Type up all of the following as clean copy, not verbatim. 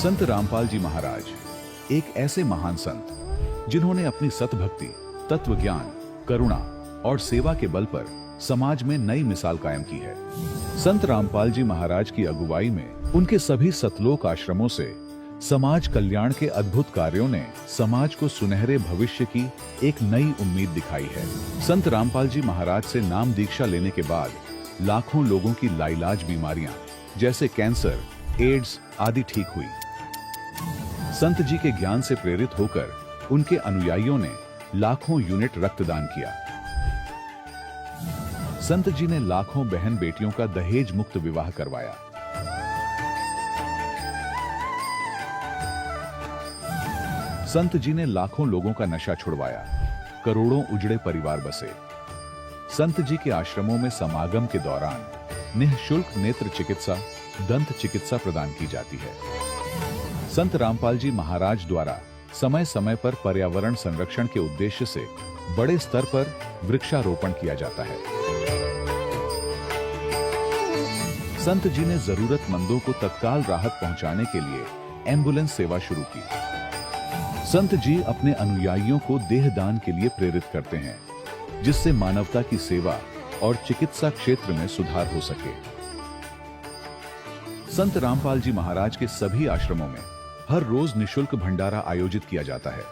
संत रामपाल जी महाराज एक ऐसे महान संत जिन्होंने अपनी सतभक्ति, तत्व ज्ञान, करुणा और सेवा के बल पर समाज में नई मिसाल कायम की है। संत रामपाल जी महाराज की अगुवाई में उनके सभी सतलोक आश्रमों से समाज कल्याण के अद्भुत कार्यों ने समाज को सुनहरे भविष्य की एक नई उम्मीद दिखाई है। संत रामपाल जी महाराज से नाम दीक्षा लेने के बाद लाखों लोगों की लाइलाज बीमारियां जैसे कैंसर, एड्स आदि ठीक हुई। संत जी के ज्ञान से प्रेरित होकर उनके अनुयायियों ने लाखों यूनिट रक्तदान किया। संत जी ने लाखों बहन बेटियों का दहेज मुक्त विवाह करवाया। संत जी ने लाखों लोगों का नशा छुड़वाया, करोड़ों उजड़े परिवार बसे। संत जी के आश्रमों में समागम के दौरान निःशुल्क नेत्र चिकित्सा, दंत चिकित्सा प्रदान की जाती है। संत रामपाल जी महाराज द्वारा समय समय पर पर्यावरण संरक्षण के उद्देश्य से बड़े स्तर पर वृक्षारोपण किया जाता है। संत जी ने जरूरतमंदों को तत्काल राहत पहुंचाने के लिए एम्बुलेंस सेवा शुरू की। संत जी अपने अनुयायियों को देहदान के लिए प्रेरित करते हैं, जिससे मानवता की सेवा और चिकित्सा क्षेत्र में सुधार हो सके। संत रामपाल जी महाराज के सभी आश्रमों में हर रोज निःशुल्क भंडारा आयोजित किया जाता है,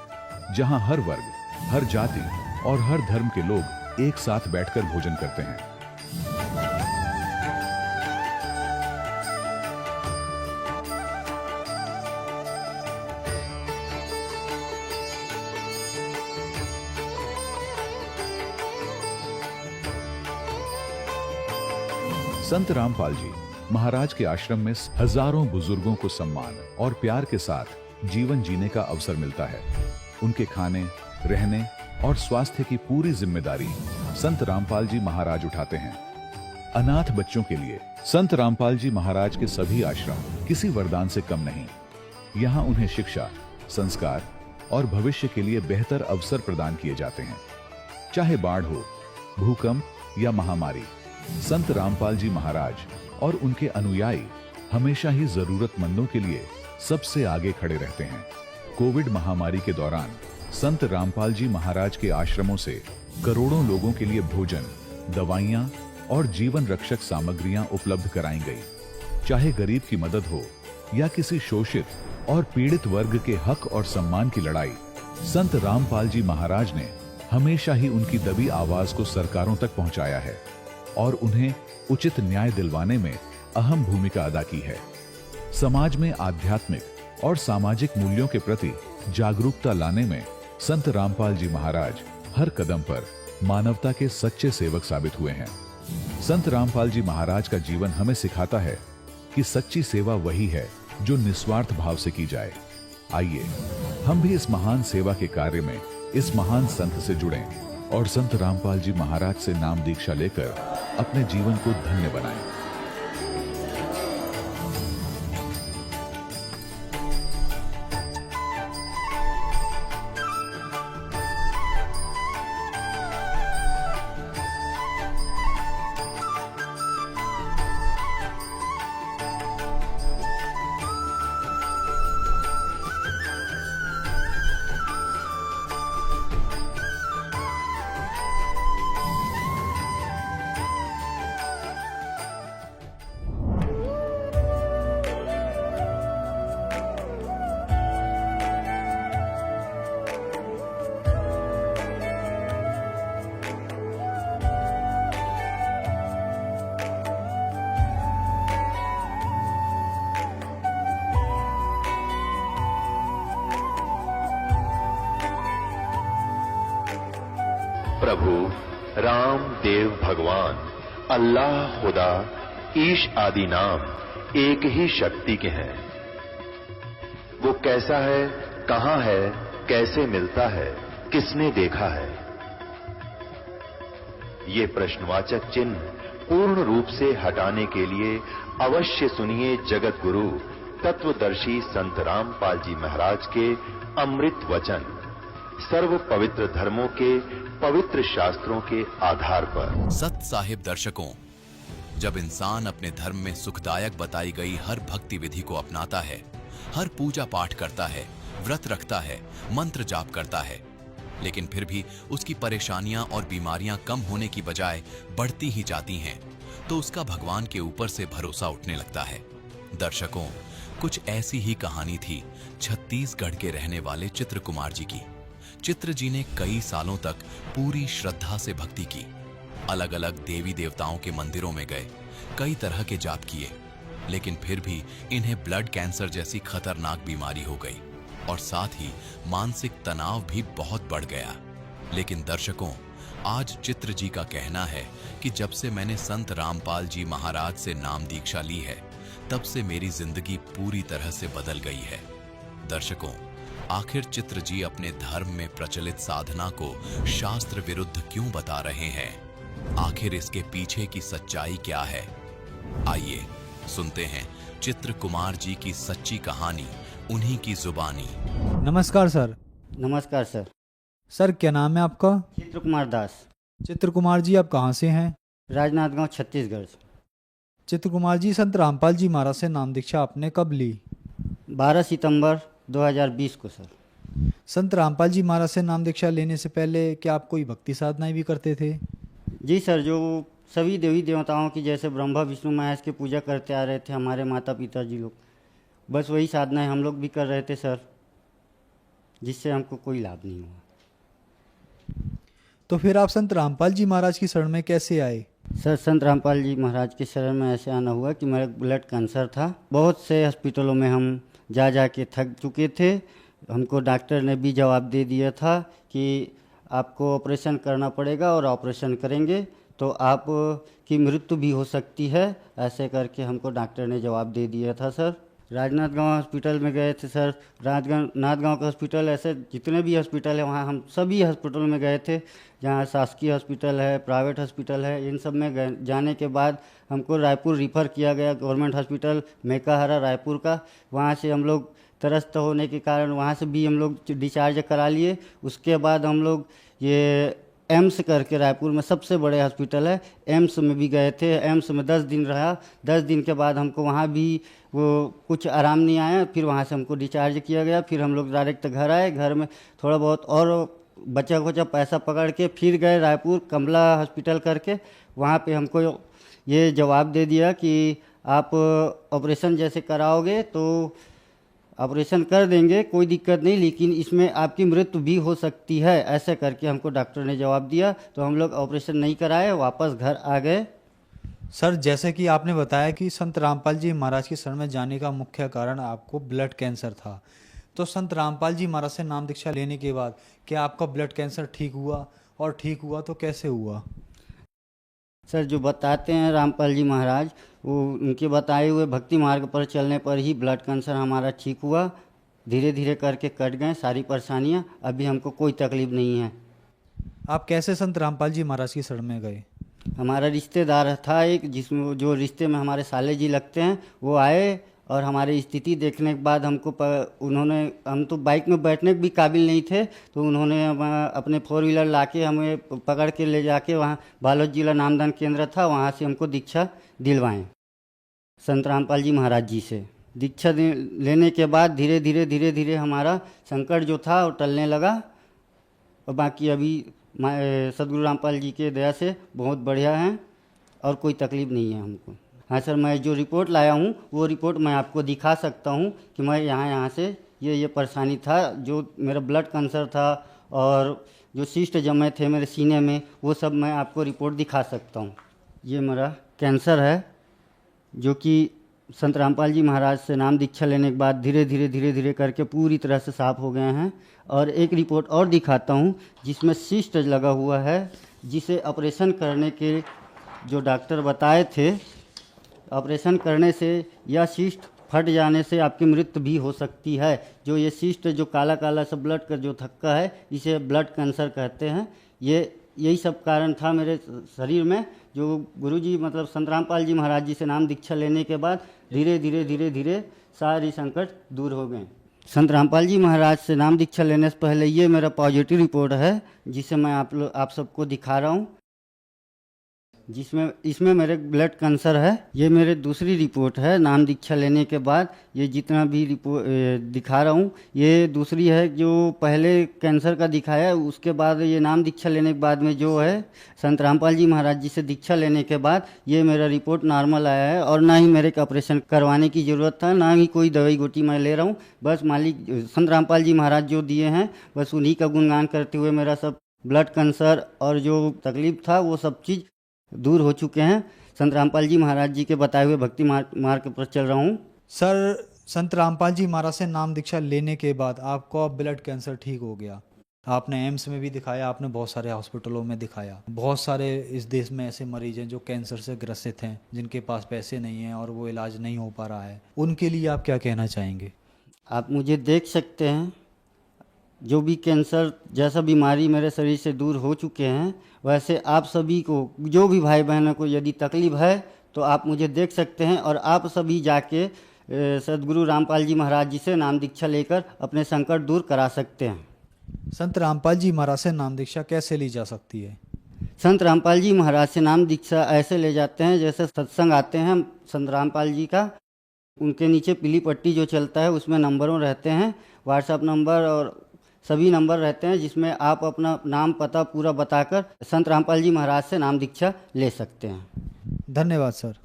जहां हर वर्ग, हर जाति और हर धर्म के लोग एक साथ बैठकर भोजन करते हैं। संत रामपाल जी महाराज के आश्रम में हजारों बुजुर्गों को सम्मान और प्यार के साथ जीवन जीने का अवसर मिलता है। उनके खाने, रहने और स्वास्थ्य की पूरी जिम्मेदारी संत रामपाल जी महाराज उठाते हैं। अनाथ बच्चों के लिए संत रामपाल जी महाराज के सभी आश्रम किसी वरदान से कम नहीं। यहाँ उन्हें शिक्षा, संस्कार और भविष्य के लिए बेहतर अवसर प्रदान किए जाते हैं। चाहे बाढ़ हो, भूकंप या महामारी, संत रामपाल जी महाराज और उनके अनुयायी हमेशा ही जरूरतमंदों के लिए सबसे आगे खड़े रहते हैं। कोविड महामारी के दौरान संत रामपाल जी महाराज के आश्रमों से करोड़ों लोगों के लिए भोजन, दवाइयां और जीवन रक्षक सामग्रियां उपलब्ध कराई गई। चाहे गरीब की मदद हो या किसी शोषित और पीड़ित वर्ग के हक और सम्मान की लड़ाई, संत रामपाल जी महाराज ने हमेशा ही उनकी दबी आवाज को सरकारों तक पहुंचाया है और उन्हें उचित न्याय दिलवाने में अहम भूमिका अदा की है। समाज में आध्यात्मिक और सामाजिक मूल्यों के प्रति जागरूकता लाने में संत रामपाल जी महाराज हर कदम पर मानवता के सच्चे सेवक साबित हुए हैं। संत रामपाल जी महाराज का जीवन हमें सिखाता है कि सच्ची सेवा वही है जो निस्वार्थ भाव से की जाए। आइए हम भी इस महान सेवा के कार्य में इस महान संत से जुड़ें और संत रामपाल जी महाराज से नाम दीक्षा लेकर अपने जीवन को धन्य बनाएं। प्रभु राम देव भगवान अल्लाह खुदा ईश आदि नाम एक ही शक्ति के हैं। वो कैसा है, कहां है, कैसे मिलता है, किसने देखा है? ये प्रश्नवाचक चिन्ह पूर्ण रूप से हटाने के लिए अवश्य सुनिए जगत गुरु तत्वदर्शी संत रामपाल जी महाराज के अमृत वचन, सर्व पवित्र धर्मों के पवित्र शास्त्रों के आधार पर। सत साहिब दर्शकों, जब इंसान अपने धर्म में सुखदायक बताई गई हर भक्ति विधि को अपनाता है हर पूजा पाठ करता है, व्रत रखता है, मंत्र जाप करता है, लेकिन फिर भी उसकी परेशानियां और बीमारियां कम होने की बजाय बढ़ती ही जाती हैं, तो उसका भगवान के ऊपर से भरोसा उठने लगता है। दर्शकों, कुछ ऐसी ही कहानी थी छत्तीसगढ़ के रहने वाले चित्र कुमार जी की। चित्र जी ने कई सालों तक पूरी श्रद्धा से भक्ति की, अलग अलग देवी देवताओं के मंदिरों में गए, कई तरह के जाप किए, लेकिन फिर भी इन्हें ब्लड कैंसर जैसी खतरनाक बीमारी हो गई और साथ ही मानसिक तनाव भी बहुत बढ़ गया। लेकिन दर्शकों, आज चित्र जी का कहना है कि जब से मैंने संत रामपाल जी महाराज से नाम दीक्षा ली है, तब से मेरी जिंदगी पूरी तरह से बदल गई है। दर्शकों, आखिर चित्र जी अपने धर्म में प्रचलित साधना को शास्त्र विरुद्ध क्यों बता रहे हैं? आखिर इसके पीछे की सच्चाई क्या है? आइए सुनते हैं चित्र कुमार जी की सच्ची कहानी, उन्हीं की जुबानी। नमस्कार सर। नमस्कार सर। सर क्या नाम है आपका? चित्र कुमार दास। चित्र कुमार जी आप कहाँ से हैं? राजनांदगांव छत्तीसगढ़ से। चित्र कुमार जी, संत रामपाल जी महाराज से नाम दीक्षा आपने कब ली? 12 सितंबर 2020 को सर। संत रामपाल जी महाराज से नाम दीक्षा लेने से पहले क्या आप कोई भक्ति साधनाएं भी करते थे? जी सर, जो सभी देवी देवताओं की जैसे ब्रह्मा विष्णु महेश की पूजा करते आ रहे थे हमारे माता पिता जी लोग, बस वही साधनाएं हम लोग भी कर रहे थे सर, जिससे हमको कोई लाभ नहीं हुआ। तो फिर आप संत रामपाल जी महाराज की शरण में कैसे आए? सर, संत रामपाल जी महाराज के शरण में ऐसे आना हुआ कि मेरा ब्लड कैंसर था। बहुत से हॉस्पिटलों में हम जा के थक चुके थे। हमको डॉक्टर ने भी जवाब दे दिया था कि आपको ऑपरेशन करना पड़ेगा और ऑपरेशन करेंगे तो आप की मृत्यु भी हो सकती है, ऐसे करके हमको डॉक्टर ने जवाब दे दिया था सर। राजनांदगांव हॉस्पिटल में गए थे सर। राजनांदगांव का हॉस्पिटल, ऐसे जितने भी हॉस्पिटल है वहाँ हम सभी हॉस्पिटल में गए थे, जहाँ शासकीय हॉस्पिटल है, प्राइवेट हॉस्पिटल है, इन सब में जाने के बाद हमको रायपुर रिफ़र किया गया, गवर्नमेंट हॉस्पिटल मेकाहारा रायपुर का। वहाँ से हम लोग त्रस्त होने के कारण वहाँ से भी हम लोग डिस्चार्ज करा लिए। उसके बाद हम लोग ये एम्स करके रायपुर में सबसे बड़े हॉस्पिटल है, एम्स में भी गए थे। एम्स में 10 दिन रहा। 10 दिन के बाद हमको वहाँ भी वो कुछ आराम नहीं आया, फिर वहाँ से हमको डिस्चार्ज किया गया। फिर हम लोग डायरेक्ट घर आए। घर में थोड़ा बहुत और बचा खुचा पैसा पकड़ के फिर गए रायपुर कमला हॉस्पिटल करके। वहाँ पे हमको ये जवाब दे दिया कि आप ऑपरेशन जैसे कराओगे तो ऑपरेशन कर देंगे, कोई दिक्कत नहीं, लेकिन इसमें आपकी मृत्यु भी हो सकती है, ऐसे करके हमको डॉक्टर ने जवाब दिया। तो हम लोग ऑपरेशन नहीं कराए, वापस घर आ गए। सर, जैसे कि आपने बताया कि संत रामपाल जी महाराज की शरण में जाने का मुख्य कारण आपको ब्लड कैंसर था, तो संत रामपाल जी महाराज से नाम दीक्षा लेने के बाद क्या आपका ब्लड कैंसर ठीक हुआ, और ठीक हुआ तो कैसे हुआ? सर, जो बताते हैं रामपाल जी महाराज, वो उनके बताए हुए भक्ति मार्ग पर चलने पर ही ब्लड कैंसर हमारा ठीक हुआ। धीरे धीरे करके कट गए सारी परेशानियां, अभी हमको कोई तकलीफ नहीं है। आप कैसे संत रामपाल जी महाराज की शरण में गए? हमारा रिश्तेदार था एक, जिसमें जो रिश्ते में हमारे साले जी लगते हैं, वो आए और हमारी स्थिति देखने के बाद हमको उन्होंने, हम तो बाइक में बैठने के भी काबिल नहीं थे, तो उन्होंने अपने 4 व्हीलर लाके हमें पकड़ के ले जाके वहाँ बालोद जिला नामदान केंद्र था, वहाँ से हमको दीक्षा दिलवाएं संत रामपाल जी महाराज जी से। दीक्षा लेने के बाद धीरे धीरे हमारा संकट जो था वो टलने लगा, और बाकी अभी सदगुरु रामपाल जी के दया से बहुत बढ़िया हैं और कोई तकलीफ नहीं है हमको। हाँ सर, मैं जो रिपोर्ट लाया हूँ वो रिपोर्ट मैं आपको दिखा सकता हूँ कि मैं यहाँ से ये परेशानी था, जो मेरा ब्लड कैंसर था और जो सिस्ट जमे थे मेरे सीने में, वो सब मैं आपको रिपोर्ट दिखा सकता हूँ। ये मेरा कैंसर है, जो कि संत रामपाल जी महाराज से नाम दीक्षा लेने के बाद धीरे धीरे करके पूरी तरह से साफ हो गए हैं। और एक रिपोर्ट और दिखाता हूँ जिसमें सिस्ट लगा हुआ है, जिसे ऑपरेशन करने के जो डॉक्टर बताए थे, ऑपरेशन करने से या सिस्ट फट जाने से आपकी मृत्यु भी हो सकती है। जो ये सिस्ट जो काला काला सा ब्लड का जो थक्का है, इसे ब्लड कैंसर कहते हैं। यही सब कारण था मेरे शरीर में, जो गुरुजी मतलब संत रामपाल जी महाराज जी से नाम दीक्षा लेने के बाद धीरे धीरे सारी संकट दूर हो गए। संत रामपाल जी महाराज से नाम दीक्षा लेने से पहले ये मेरा पॉजिटिव रिपोर्ट है, जिसे मैं आप सबको दिखा रहा हूँ। जिसमें इसमें मेरे ब्लड कैंसर है। ये मेरे दूसरी रिपोर्ट है नाम दीक्षा लेने के बाद। ये जितना भी रिपोर्ट दिखा रहा हूँ ये दूसरी है। जो पहले कैंसर का दिखाया उसके बाद ये नाम दीक्षा लेने के बाद में जो है संत रामपाल जी महाराज जी से दीक्षा लेने के बाद ये मेरा रिपोर्ट नॉर्मल आया है। और ना ही मेरे को ऑपरेशन करवाने की ज़रूरत था, ना ही कोई दवाई गोटी मैं ले रहा हूँ। बस मालिक संत रामपाल जी महाराज जो दिए हैं बस उन्हीं का गुणगान करते हुए मेरा सब ब्लड कैंसर और जो तकलीफ था वो सब चीज़ दूर हो चुके हैं। संत रामपाल जी महाराज जी के बताए हुए भक्ति मार्ग पर चल रहा हूँ। सर, संत रामपाल जी महाराज से नाम दीक्षा लेने के बाद आपका ब्लड कैंसर ठीक हो गया। आपने एम्स में भी दिखाया, आपने बहुत सारे हॉस्पिटलों में दिखाया। बहुत सारे इस देश में ऐसे मरीज हैं जो कैंसर से ग्रसित हैं, जिनके पास पैसे नहीं हैं और वो इलाज नहीं हो पा रहा है। उनके लिए आप क्या कहना चाहेंगे? आप मुझे देख सकते हैं, जो भी कैंसर जैसा बीमारी मेरे शरीर से दूर हो चुके हैं, वैसे आप सभी को, जो भी भाई बहनों को यदि तकलीफ है तो आप मुझे देख सकते हैं। और आप सभी जाके सदगुरु रामपाल जी महाराज जी से नाम दीक्षा लेकर अपने संकट दूर करा सकते हैं। संत रामपाल जी महाराज से नाम दीक्षा कैसे ली जा सकती है? संत रामपाल जी महाराज से नाम दीक्षा ऐसे ले जाते हैं जैसे सत्संग आते हैं संत रामपाल जी का, उनके नीचे पीली पट्टी जो चलता है उसमें नंबरों रहते हैं, व्हाट्सएप नंबर और सभी नंबर रहते हैं, जिसमें आप अपना नाम पता पूरा बताकर संत रामपाल जी महाराज से नाम दीक्षा ले सकते हैं। धन्यवाद सर।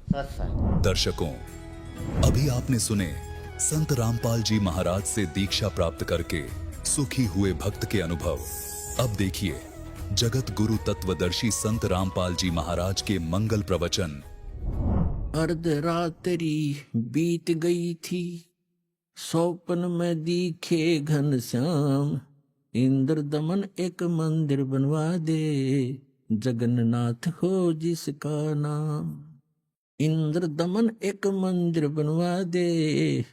दर्शकों, अभी आपने सुने संत रामपाल जी महाराज से दीक्षा प्राप्त करके सुखी हुए भक्त के अनुभव। अब देखिए जगत गुरु तत्वदर्शी संत रामपाल जी महाराज के मंगल प्रवचन। अर्धरात्रि बीत गई थी, स्वप्न में दिखे घनश्याम। इंद्र दमन एक मंदिर बनवा दे, जगन्नाथ हो जिसका नाम। इंद्र दमन एक मंदिर बनवा दे,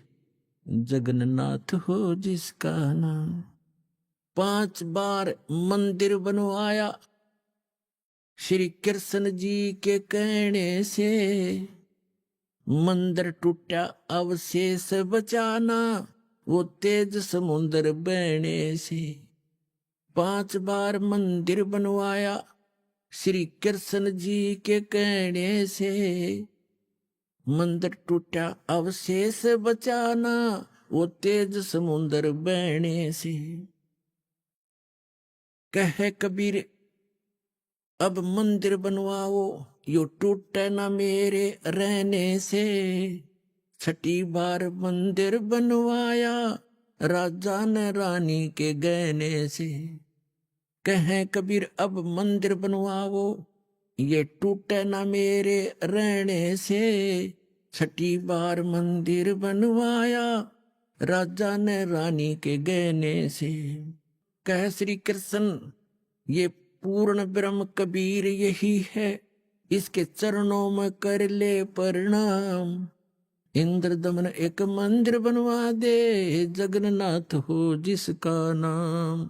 जगन्नाथ हो जिसका नाम। 5 बार मंदिर बनवाया श्री कृष्ण जी के कहने से। मंदिर टूटा अवशेष बचाना, वो तेज समुद्र बहने से। 5 बार मंदिर बनवाया श्री कृष्ण जी के कहने से। मंदिर टूटा अवशेष बचाना, वो तेज समुद्र बहने से। कहे कबीर अब मंदिर बनवाओ, यो टूटे ना मेरे रहने से। 6 बार मंदिर बनवाया राजा ने रानी के गहने से। कहे कबीर अब मंदिर बनवाओ, ये टूटे ना मेरे रहने से। 6 बार मंदिर बनवाया राजा ने रानी के गहने से। कह श्री कृष्ण ये पूर्ण ब्रह्म कबीर यही है, इसके चरणों में कर ले प्रणाम। इंद्र दमन एक मंदिर बनवा दे, जगन्नाथ हो जिसका नाम।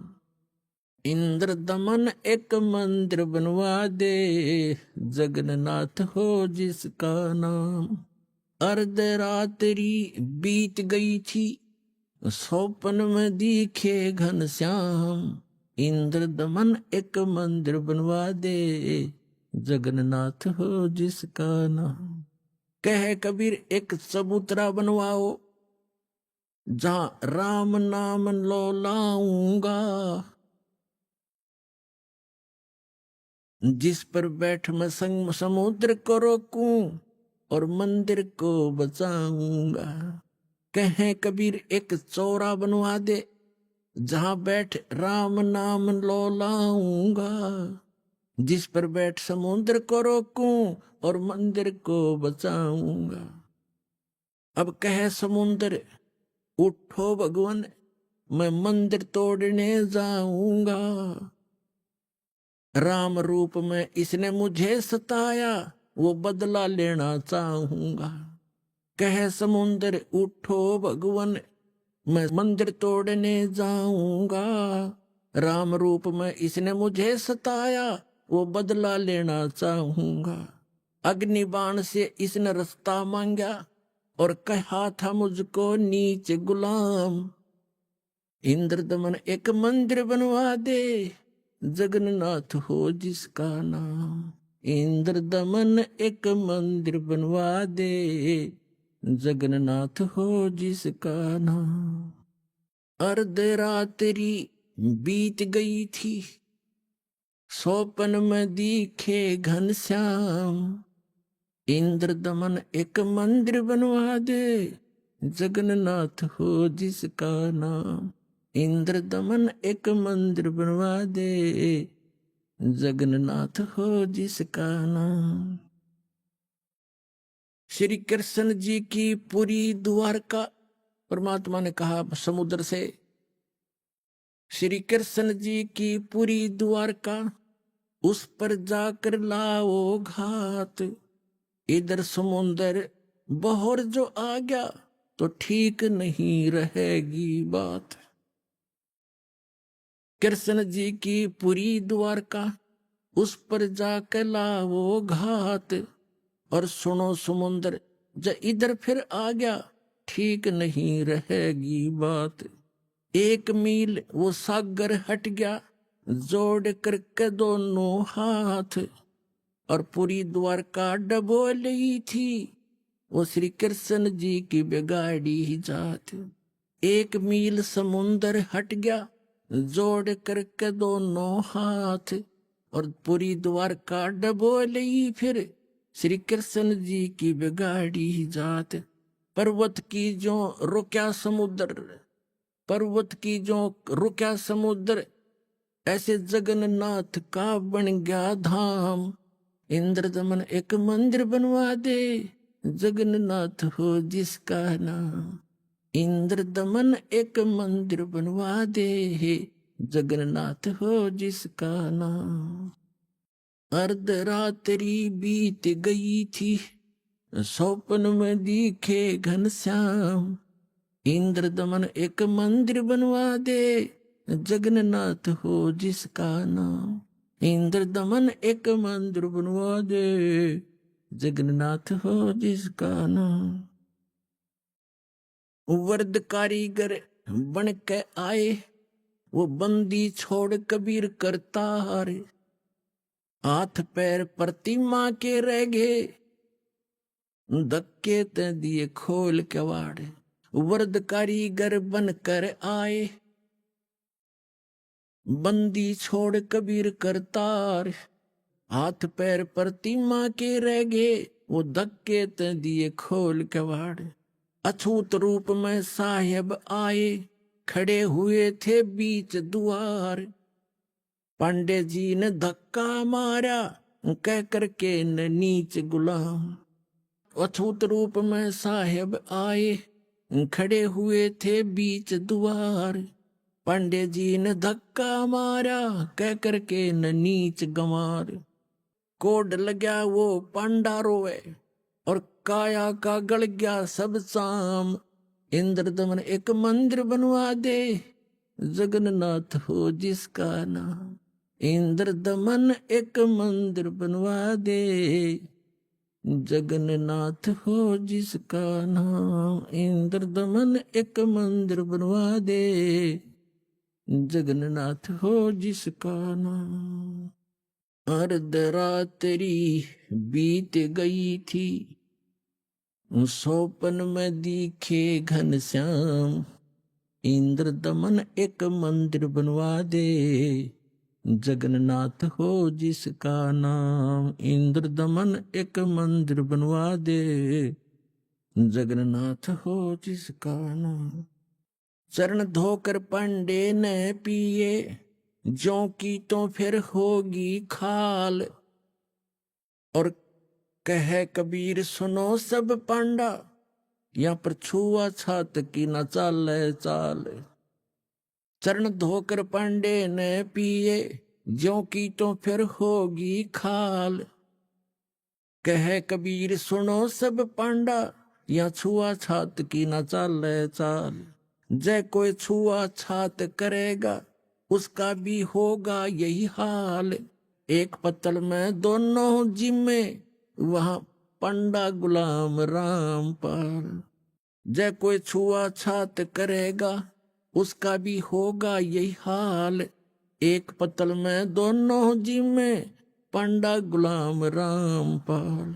इंद्र दमन एक मंदिर बनवा दे, जगन्नाथ हो जिसका नाम। अर्धरात्रि बीत गई थी, स्वप्न में दिखे घनश्याम। इंद्र दमन एक मंदिर बनवा दे, जगन्नाथ हो जिसका नाम। कहे कबीर एक चबूतरा बनवाओ, जहां राम नाम लो लाऊंगा। जिस पर बैठ मैं समुद्र को रोकूं और मंदिर को बचाऊंगा। कहे कबीर एक चौरा बनवा दे, जहां बैठ राम नाम लो लाऊंगा। जिस पर बैठ समुद्र को रोकूं और मंदिर को बचाऊंगा। अब कहे समुद्र उठो भगवान, मैं मंदिर तोड़ने जाऊंगा। राम रूप में इसने मुझे सताया, वो बदला लेना चाहूंगा। कहे समुद्र उठो भगवान, मैं मंदिर तोड़ने जाऊंगा। राम रूप में इसने मुझे सताया, वो बदला लेना चाहूंगा। अग्नि बाण से इसने रास्ता मांगा और कहा था मुझको नीच गुलाम। इंद्र दमन एक मंदिर बनवा दे, जगन्नाथ हो जिसका नाम। इंद्र दमन एक मंदिर बनवा दे, जगन्नाथ हो जिसका नाम। अर्धरात्रि बीत गई थी, स्वप्न में दिखे घनश्याम। इंद्र दमन एक मंदिर बनवा दे, जगन्नाथ हो जिसका नाम। इंद्र दमन एक मंदिर बनवा दे, जगन्नाथ हो जिसका नाम। श्री कृष्ण जी की पूरी द्वारका, परमात्मा ने कहा समुद्र से, श्री कृष्ण जी की पूरी द्वारका उस पर जाकर लाओ घात। इधर समुद्र बहर जो आ गया तो ठीक नहीं रहेगी बात। कृष्ण जी की पूरी द्वारका उस पर जाकर लाओ घात। और सुनो समुद्र जब इधर फिर आ गया ठीक नहीं रहेगी बात। 1 मील वो सागर हट गया, जोड़ करके दोनों हाथ। और पूरी द्वारका डबो ली थी, वो श्री कृष्ण जी की बिगाड़ी ही जात। 1 मील समुंदर हट गया, जोड़ करके दोनों हाथ। और पूरी द्वारका डबो ली फिर श्री कृष्ण जी की बिगाड़ी ही जात। पर्वत की जो रुक्या समुद्र, पर्वत की जो रुक्या समुद्र, ऐसे जगन्नाथ का बन गया धाम। इंद्र दमन एक मंदिर बनवा दे, जगन्नाथ हो जिसका नाम। इंद्र दमन एक मंदिर बनवा दे, जगन्नाथ हो जिसका नाम। अर्धरात्रि बीत गई थी, स्वप्न में दिखे घनश्याम। इंद्र दमन एक मंदिर बनवा दे, जगन्नाथ हो जिसका नाम। इंद्र दमन एक मंदिर बनवा दे, जगन्नाथ हो जिसका नाम। वर्द कारीगर बन के आए, वो बंदी छोड़ कबीर करतार। हाथ पैर प्रतिमा के रह गए, धक्के ते दिए खोल के वाड़े। वर्द कारीगर बन कर आए, बंदी छोड़ कबीर करतार। हाथ पैर प्रतिमा के रह गए, वो धक्के ते दिए खोल के वाड़े। अछूत रूप में साहेब आए, खड़े हुए थे बीच द्वार। पांडे जी ने धक्का मारा, कह करके न नीच गुलाम। अछूत रूप में साहेब आए, खड़े हुए थे बीच द्वार। पांडे जी ने धक्का मारा, कह करके न नीच गंवार। कोड लग्या वो पांडा रोए, और काया का गल गया सब साम। इंद्र दमन एक मंदिर बनवा दे, जगन्नाथ हो जिसका नाम। इंद्र दमन एक मंदिर बनवा दे, जगन्नाथ हो जिसका नाम। इंद्र दमन एक मंदिर बनवा दे, जगन्नाथ हो जिसका नाम। अर्धरात्रि बीत गई थी, स्वप्न में दिखे घनश्याम। इंद्र दमन एक मंदिर बनवा दे, जगन्नाथ हो जिसका नाम। इंद्र दमन एक मंदिर बनवा दे, जगन्नाथ हो जिसका नाम। चरण धोकर पांडे ने पिए, ज्यों की तो फिर होगी खाल। और कहे कबीर सुनो सब पांडा, यहाँ पर छुआ छात की न चाले चाल। चरण धोकर पांडे ने पिए, ज्यों की तो फिर होगी खाल। कहे कबीर सुनो सब पांडा, यहाँ छुआ छात की न चाले चाल। जय कोई छुआ छात करेगा, उसका भी होगा यही हाल। एक पत्तल में दोनों जिम्मे, वहां पंडा गुलाम रामपाल। जय कोई छुआ छात करेगा, उसका भी होगा यही हाल। एक पत्तल में दोनों जिम्मे, पांडा गुलाम रामपाल।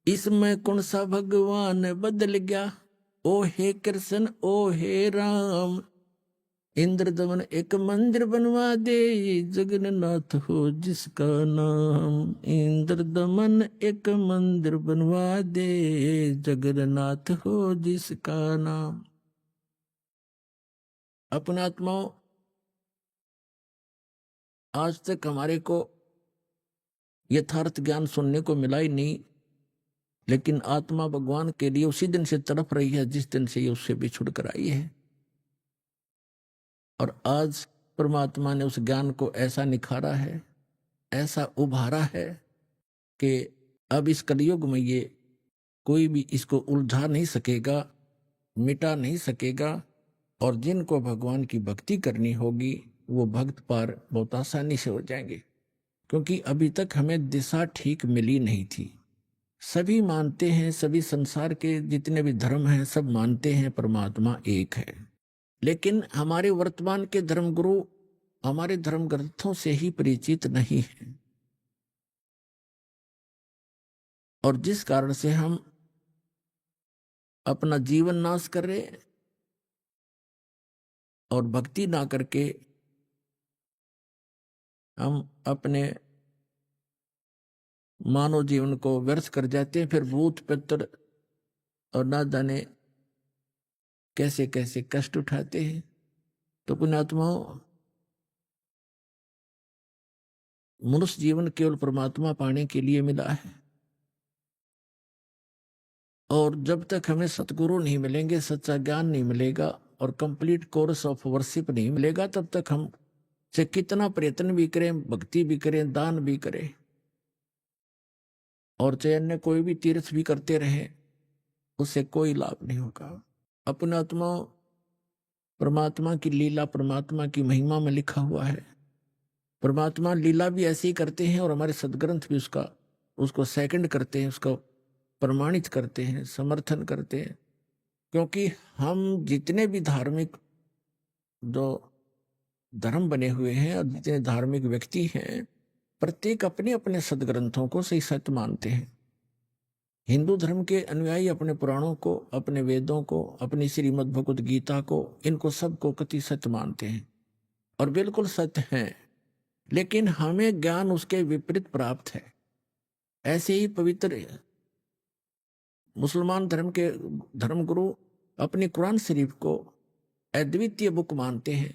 इसमें कौन सा भगवान बदल गया, ओ हे कृष्ण ओ हे राम। इंद्र दमन एक मंदिर बनवा दे, जगन्नाथ हो जिसका नाम। इंद्र दमन एक मंदिर बनवा दे, जगन्नाथ हो जिसका नाम। अपने आत्माओं, आज तक हमारे को यथार्थ ज्ञान सुनने को मिला ही नहीं, लेकिन आत्मा भगवान के लिए उसी दिन से तड़प रही है जिस दिन से ये उससे बिछुड़ कर आई है। और आज परमात्मा ने उस ज्ञान को ऐसा निखारा है, ऐसा उभारा है कि अब इस कलयुग में ये कोई भी इसको उलझा नहीं सकेगा, मिटा नहीं सकेगा। और जिनको भगवान की भक्ति करनी होगी वो भक्त पार बहुत आसानी से हो जाएंगे, क्योंकि अभी तक हमें दिशा ठीक मिली नहीं थी। सभी मानते हैं, सभी संसार के जितने भी धर्म हैं सब मानते हैं परमात्मा एक है, लेकिन हमारे वर्तमान के धर्मगुरु हमारे धर्म ग्रंथों से ही परिचित नहीं हैं, और जिस कारण से हम अपना जीवन नाश कर रहे हैं और भक्ति ना करके हम अपने मानव जीवन को व्यर्थ कर जाते हैं। फिर भूत पितर और ना जाने कैसे कैसे कष्ट उठाते हैं। तो पुण्यात्माओं, मनुष्य जीवन केवल परमात्मा पाने के लिए मिला है, और जब तक हमें सतगुरु नहीं मिलेंगे, सच्चा ज्ञान नहीं मिलेगा और कंप्लीट कोर्स ऑफ वर्शिप नहीं मिलेगा, तब तक हम से कितना प्रयत्न भी करें, भक्ति भी करें, दान भी करें और चाहे अन्य कोई भी तीर्थ भी करते रहे, उससे कोई लाभ नहीं होगा। अपने आत्मा परमात्मा की लीला, परमात्मा की महिमा में लिखा हुआ है। परमात्मा लीला भी ऐसे ही करते हैं और हमारे सदग्रंथ भी उसको सेकंड करते हैं, उसको प्रमाणित करते हैं, समर्थन करते हैं। क्योंकि हम जितने भी धार्मिक जो धर्म बने हुए हैं और जितने धार्मिक व्यक्ति हैं, प्रत्येक अपने अपने सदग्रंथों को सही सत्य मानते हैं। हिंदू धर्म के अनुयायी अपने पुराणों को, अपने वेदों को, अपनी श्रीमद् भगवद गीता को, इनको सबको कति सत्य मानते हैं और बिल्कुल सत्य हैं, लेकिन हमें ज्ञान उसके विपरीत प्राप्त है। ऐसे ही पवित्र मुसलमान धर्म के धर्मगुरु अपनी कुरान शरीफ को अद्वितीय बुक मानते हैं,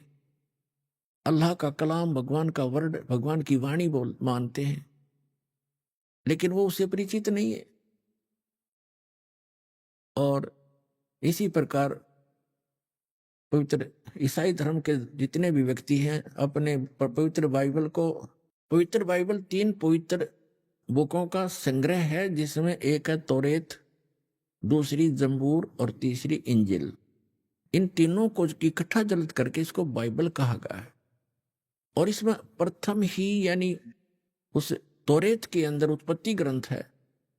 अल्लाह का कलाम, भगवान का वर्ड, भगवान की वाणी मानते हैं, लेकिन वो उससे परिचित नहीं है। और इसी प्रकार पवित्र ईसाई धर्म के जितने भी व्यक्ति हैं अपने पवित्र बाइबल 3 पवित्र बुकों का संग्रह है, जिसमें एक है तौरेत, दूसरी जंबूर और तीसरी इंजिल। इन तीनों को इकट्ठा जल्द करके इसको बाइबल कहा गया है। और इसमें प्रथम ही यानी उस तौरेत के अंदर उत्पत्ति ग्रंथ है,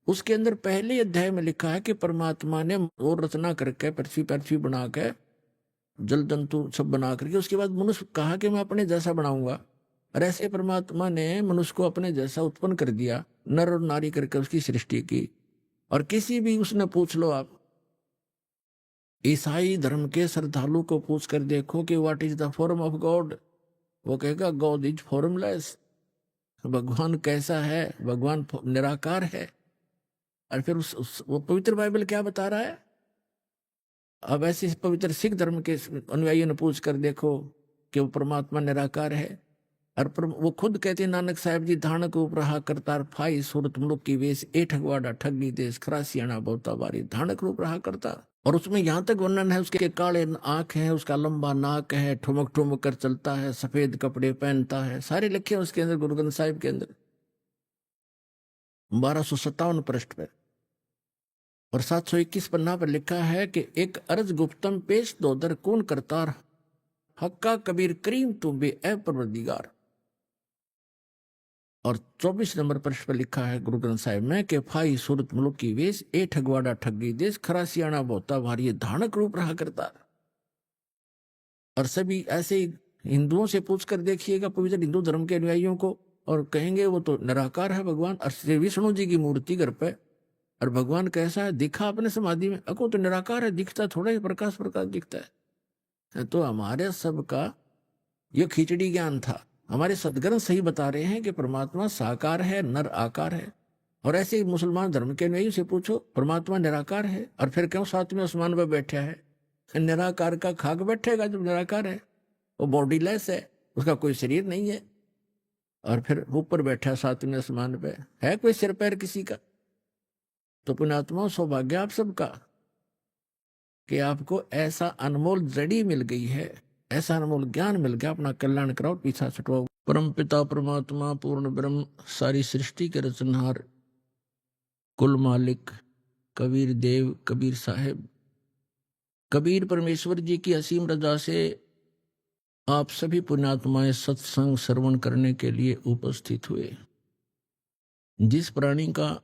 उसके अंदर पहले अध्याय में लिखा है कि परमात्मा ने और रचना करके पृथ्वी बना के जल जंतु सब बना करके उसके बाद मनुष्य कहा कि मैं अपने जैसा बनाऊंगा। और ऐसे परमात्मा ने मनुष्य को अपने जैसा उत्पन्न कर दिया, नर और नारी करके उसकी सृष्टि की। और किसी भी उसने पूछ लो, आप ईसाई धर्म के श्रद्धालु को पूछ कर देखो कि what is the form of God, वो कहेगा गॉड इज फॉर्मलेस। भगवान कैसा है? भगवान निराकार है। और फिर वो पवित्र बाइबल क्या बता रहा है? अब ऐसे पवित्र सिख धर्म के अनुयायियों ने पूछ कर देखो कि वो परमात्मा निराकार है। और वो खुद कहते हैं, नानक साहब जी, धानक उपरहा करतार फाई सूरत मुलुक की वेश, ए ठगवाड़ा ठगी देश खरासियाना बहुता बारी, धानक रूप रहा करता। और उसमें यहाँ तक वर्णन है उसके काले आंख है, उसका लंबा नाक है, ठुमक ठुमक कर चलता है, सफेद कपड़े पहनता है, सारे लिखे हैं उसके अंदर, गुरु ग्रंथ साहिब के अंदर 1257 पृष्ठ पर। और 721 पन्ना पर लिखा है कि एक अर्ज गुप्तम पेश दो दर कौन करतार, हक्का कबीर करीम तुम बे ए परवरदिगार। और 24 नंबर पृष्ठ पर लिखा है गुरु ग्रंथ साहिब में कि फाई सूरत मुलुक की वेश, ए ठगवाड़ा ठगी देश खरासियाना बहुता भारी, धानक रूप रहा करता। और सभी ऐसे हिंदुओं से पूछ कर देखिएगा, पवित्र हिंदू धर्म के अनुयायियों को, और कहेंगे वो तो निराकार है भगवान, और श्री विष्णु जी की मूर्ति घर पे, और भगवान कैसा है, दिखा अपने समाधि में, अको तो निराकार है, दिखता थोड़ा ही प्रकाश प्रकाश दिखता है। तो हमारे सबका ये खिचड़ी ज्ञान था। हमारे सदग्रंथ सही बता रहे हैं कि परमात्मा साकार है, नर आकार है। और ऐसे ही मुसलमान धर्म के नहीं से पूछो, परमात्मा निराकार है, और फिर क्यों सातवें आसमान पर बैठा है? निराकार का खाक बैठेगा जब निराकार है, वो बॉडीलेस है, उसका कोई शरीर नहीं है, और फिर ऊपर बैठा सातवें आसमान पे, है कोई सिर पैर किसी का? तो पुण्यात्मा सौभाग्य आप सबका कि आपको ऐसा अनमोल जड़ी मिल गई है, ऐसा अनमोल ज्ञान मिल गया। अपना कल्याण कराओ, पीछा छुटवाओ। परम पिता परमात्मा पूर्ण ब्रह्म, सारी सृष्टि के रचनहार, कुल मालिक कबीर देव, कबीर साहेब, कबीर परमेश्वर जी की असीम रजा से आप सभी पुण्यात्माएं सत्संग श्रवण करने के लिए उपस्थित हुए। जिस प्राणी का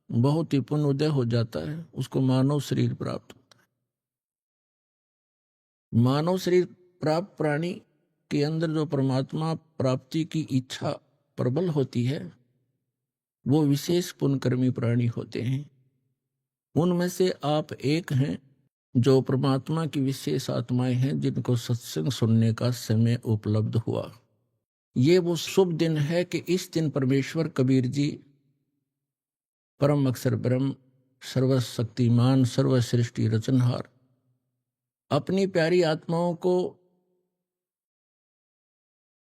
बहुत ही पुण्य उदय हो जाता है उसको मानव शरीर प्राप्त होता है। मानव शरीर प्राप्त प्राणी के अंदर जो परमात्मा प्राप्ति की इच्छा प्रबल होती है वो विशेष पुण्यकर्मी प्राणी होते हैं। उनमें से आप एक हैं जो परमात्मा की विशेष आत्माएं हैं जिनको सत्संग सुनने का समय उपलब्ध हुआ। ये वो शुभ दिन है कि इस दिन परमेश्वर कबीर जी परम अक्षर ब्रह्म, सर्वशक्तिमान, सर्वसृष्टि रचनहार, अपनी प्यारी आत्माओं को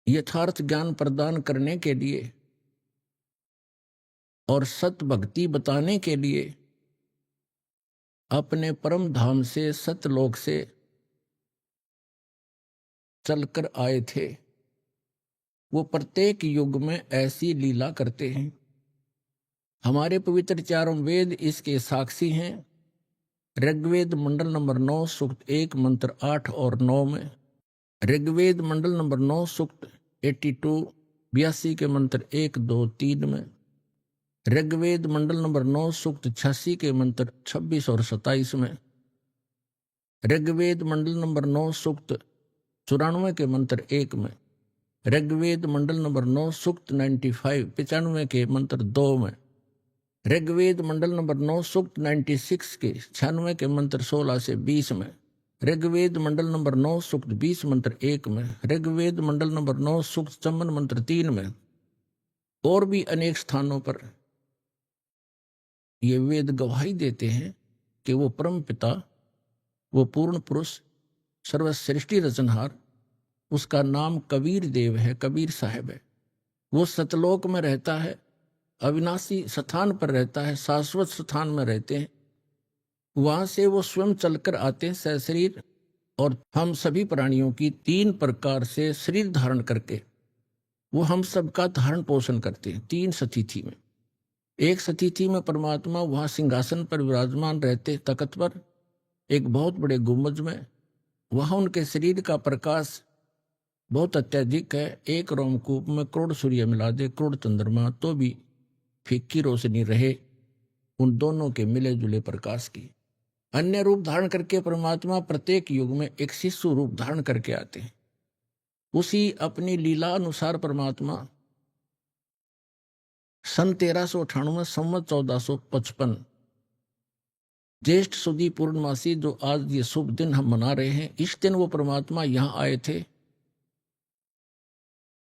यथार्थ ज्ञान प्रदान करने के लिए और सत भक्ति बताने के लिए अपने परम धाम से, सतलोक से चलकर आए थे। वो प्रत्येक युग में ऐसी लीला करते हैं। हमारे पवित्र चारों वेद इसके साक्षी हैं। ऋग्वेद मंडल नंबर 9 सूक्त 1 मंत्र 8 और 9 में, ऋग्वेद मंडल नंबर 9 सूक्त 82 के मंत्र 1, 2, 3 में, ऋग्वेद मंडल नंबर 9 सूक्त 86 के मंत्र 26 और 27 में, ऋग्वेद मंडल नंबर 9 सूक्त 94 के मंत्र 1 में, ऋग्वेद मंडल नंबर 9 सूक्त 95 के मंत्र 2 में, ऋग्वेद मंडल नंबर 9 सूक्त 96 के 96 के मंत्र 16 से 20 में, ऋग्वेद मंडल नंबर 9 सूक्त 20 मंत्र 1 में, ऋग्वेद मंडल नंबर 9 सूक्त 54 मंत्र 3 में, और भी अनेक स्थानों पर ये वेद गवाही देते हैं कि वो परम पिता, वो पूर्ण पुरुष, सर्वसृष्टि रचनहार, उसका नाम कबीर देव है, कबीर साहब है। वो सतलोक में रहता है, अविनाशी स्थान पर रहता है, शाश्वत स्थान में रहते हैं। वहां से वो स्वयं चलकर आते हैं सशरीर, और हम सभी प्राणियों की 3 प्रकार से शरीर धारण करके वो हम सबका धारण पोषण करते हैं। 3 सतिथि में, एक सतिथि में परमात्मा वहां सिंहासन पर विराजमान रहते तख्त पर, एक बहुत बड़े गुंबज में। वहां उनके शरीर का प्रकाश बहुत अत्यधिक है। एक रोमकूप में करोड़ सूर्य मिला दे, करोड़ चंद्रमा, तो भी फीकी रोशनी रहे उन दोनों के मिले जुले प्रकाश की। अन्य रूप धारण करके परमात्मा प्रत्येक युग में एक शिशु रूप धारण करके आते हैं। उसी अपनी लीला अनुसार परमात्मा सन 1398 संवत 1455 ज्येष्ठ सुदी पूर्णमासी, जो आज ये शुभ दिन हम मना रहे हैं, इस दिन वो परमात्मा यहाँ आए थे।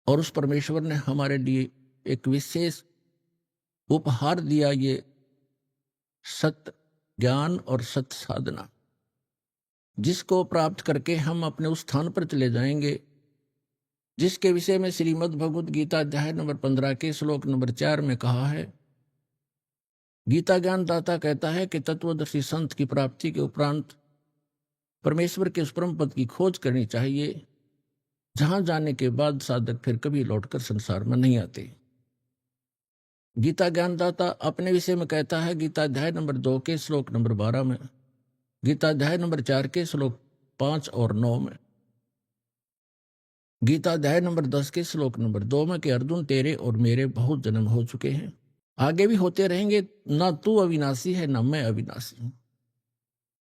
और उस परमेश्वर ने हमारे लिए एक विशेष उपहार दिया, ये सत्य ज्ञान और सत्य साधना, जिसको प्राप्त करके हम अपने उस स्थान पर चले जाएंगे जिसके विषय में श्रीमद् भगवद गीता अध्याय नंबर 15 के श्लोक नंबर 4 में कहा है। गीता ज्ञान दाता कहता है कि तत्वदर्शी संत की प्राप्ति के उपरांत परमेश्वर के उस परम पद की खोज करनी चाहिए, जहां जाने के बाद साधक फिर कभी लौटकर संसार में नहीं आते। गीता ज्ञानदाता अपने विषय में कहता है, गीता अध्याय नंबर 2 के श्लोक नंबर 12 में, गीता अध्याय नंबर 4 के श्लोक 5 और 9 में, गीता अध्याय नंबर 10 के श्लोक नंबर 2 में कि अर्जुन तेरे और मेरे बहुत जन्म हो चुके हैं, आगे भी होते रहेंगे, ना तू अविनाशी है ना मैं अविनाशी हूं।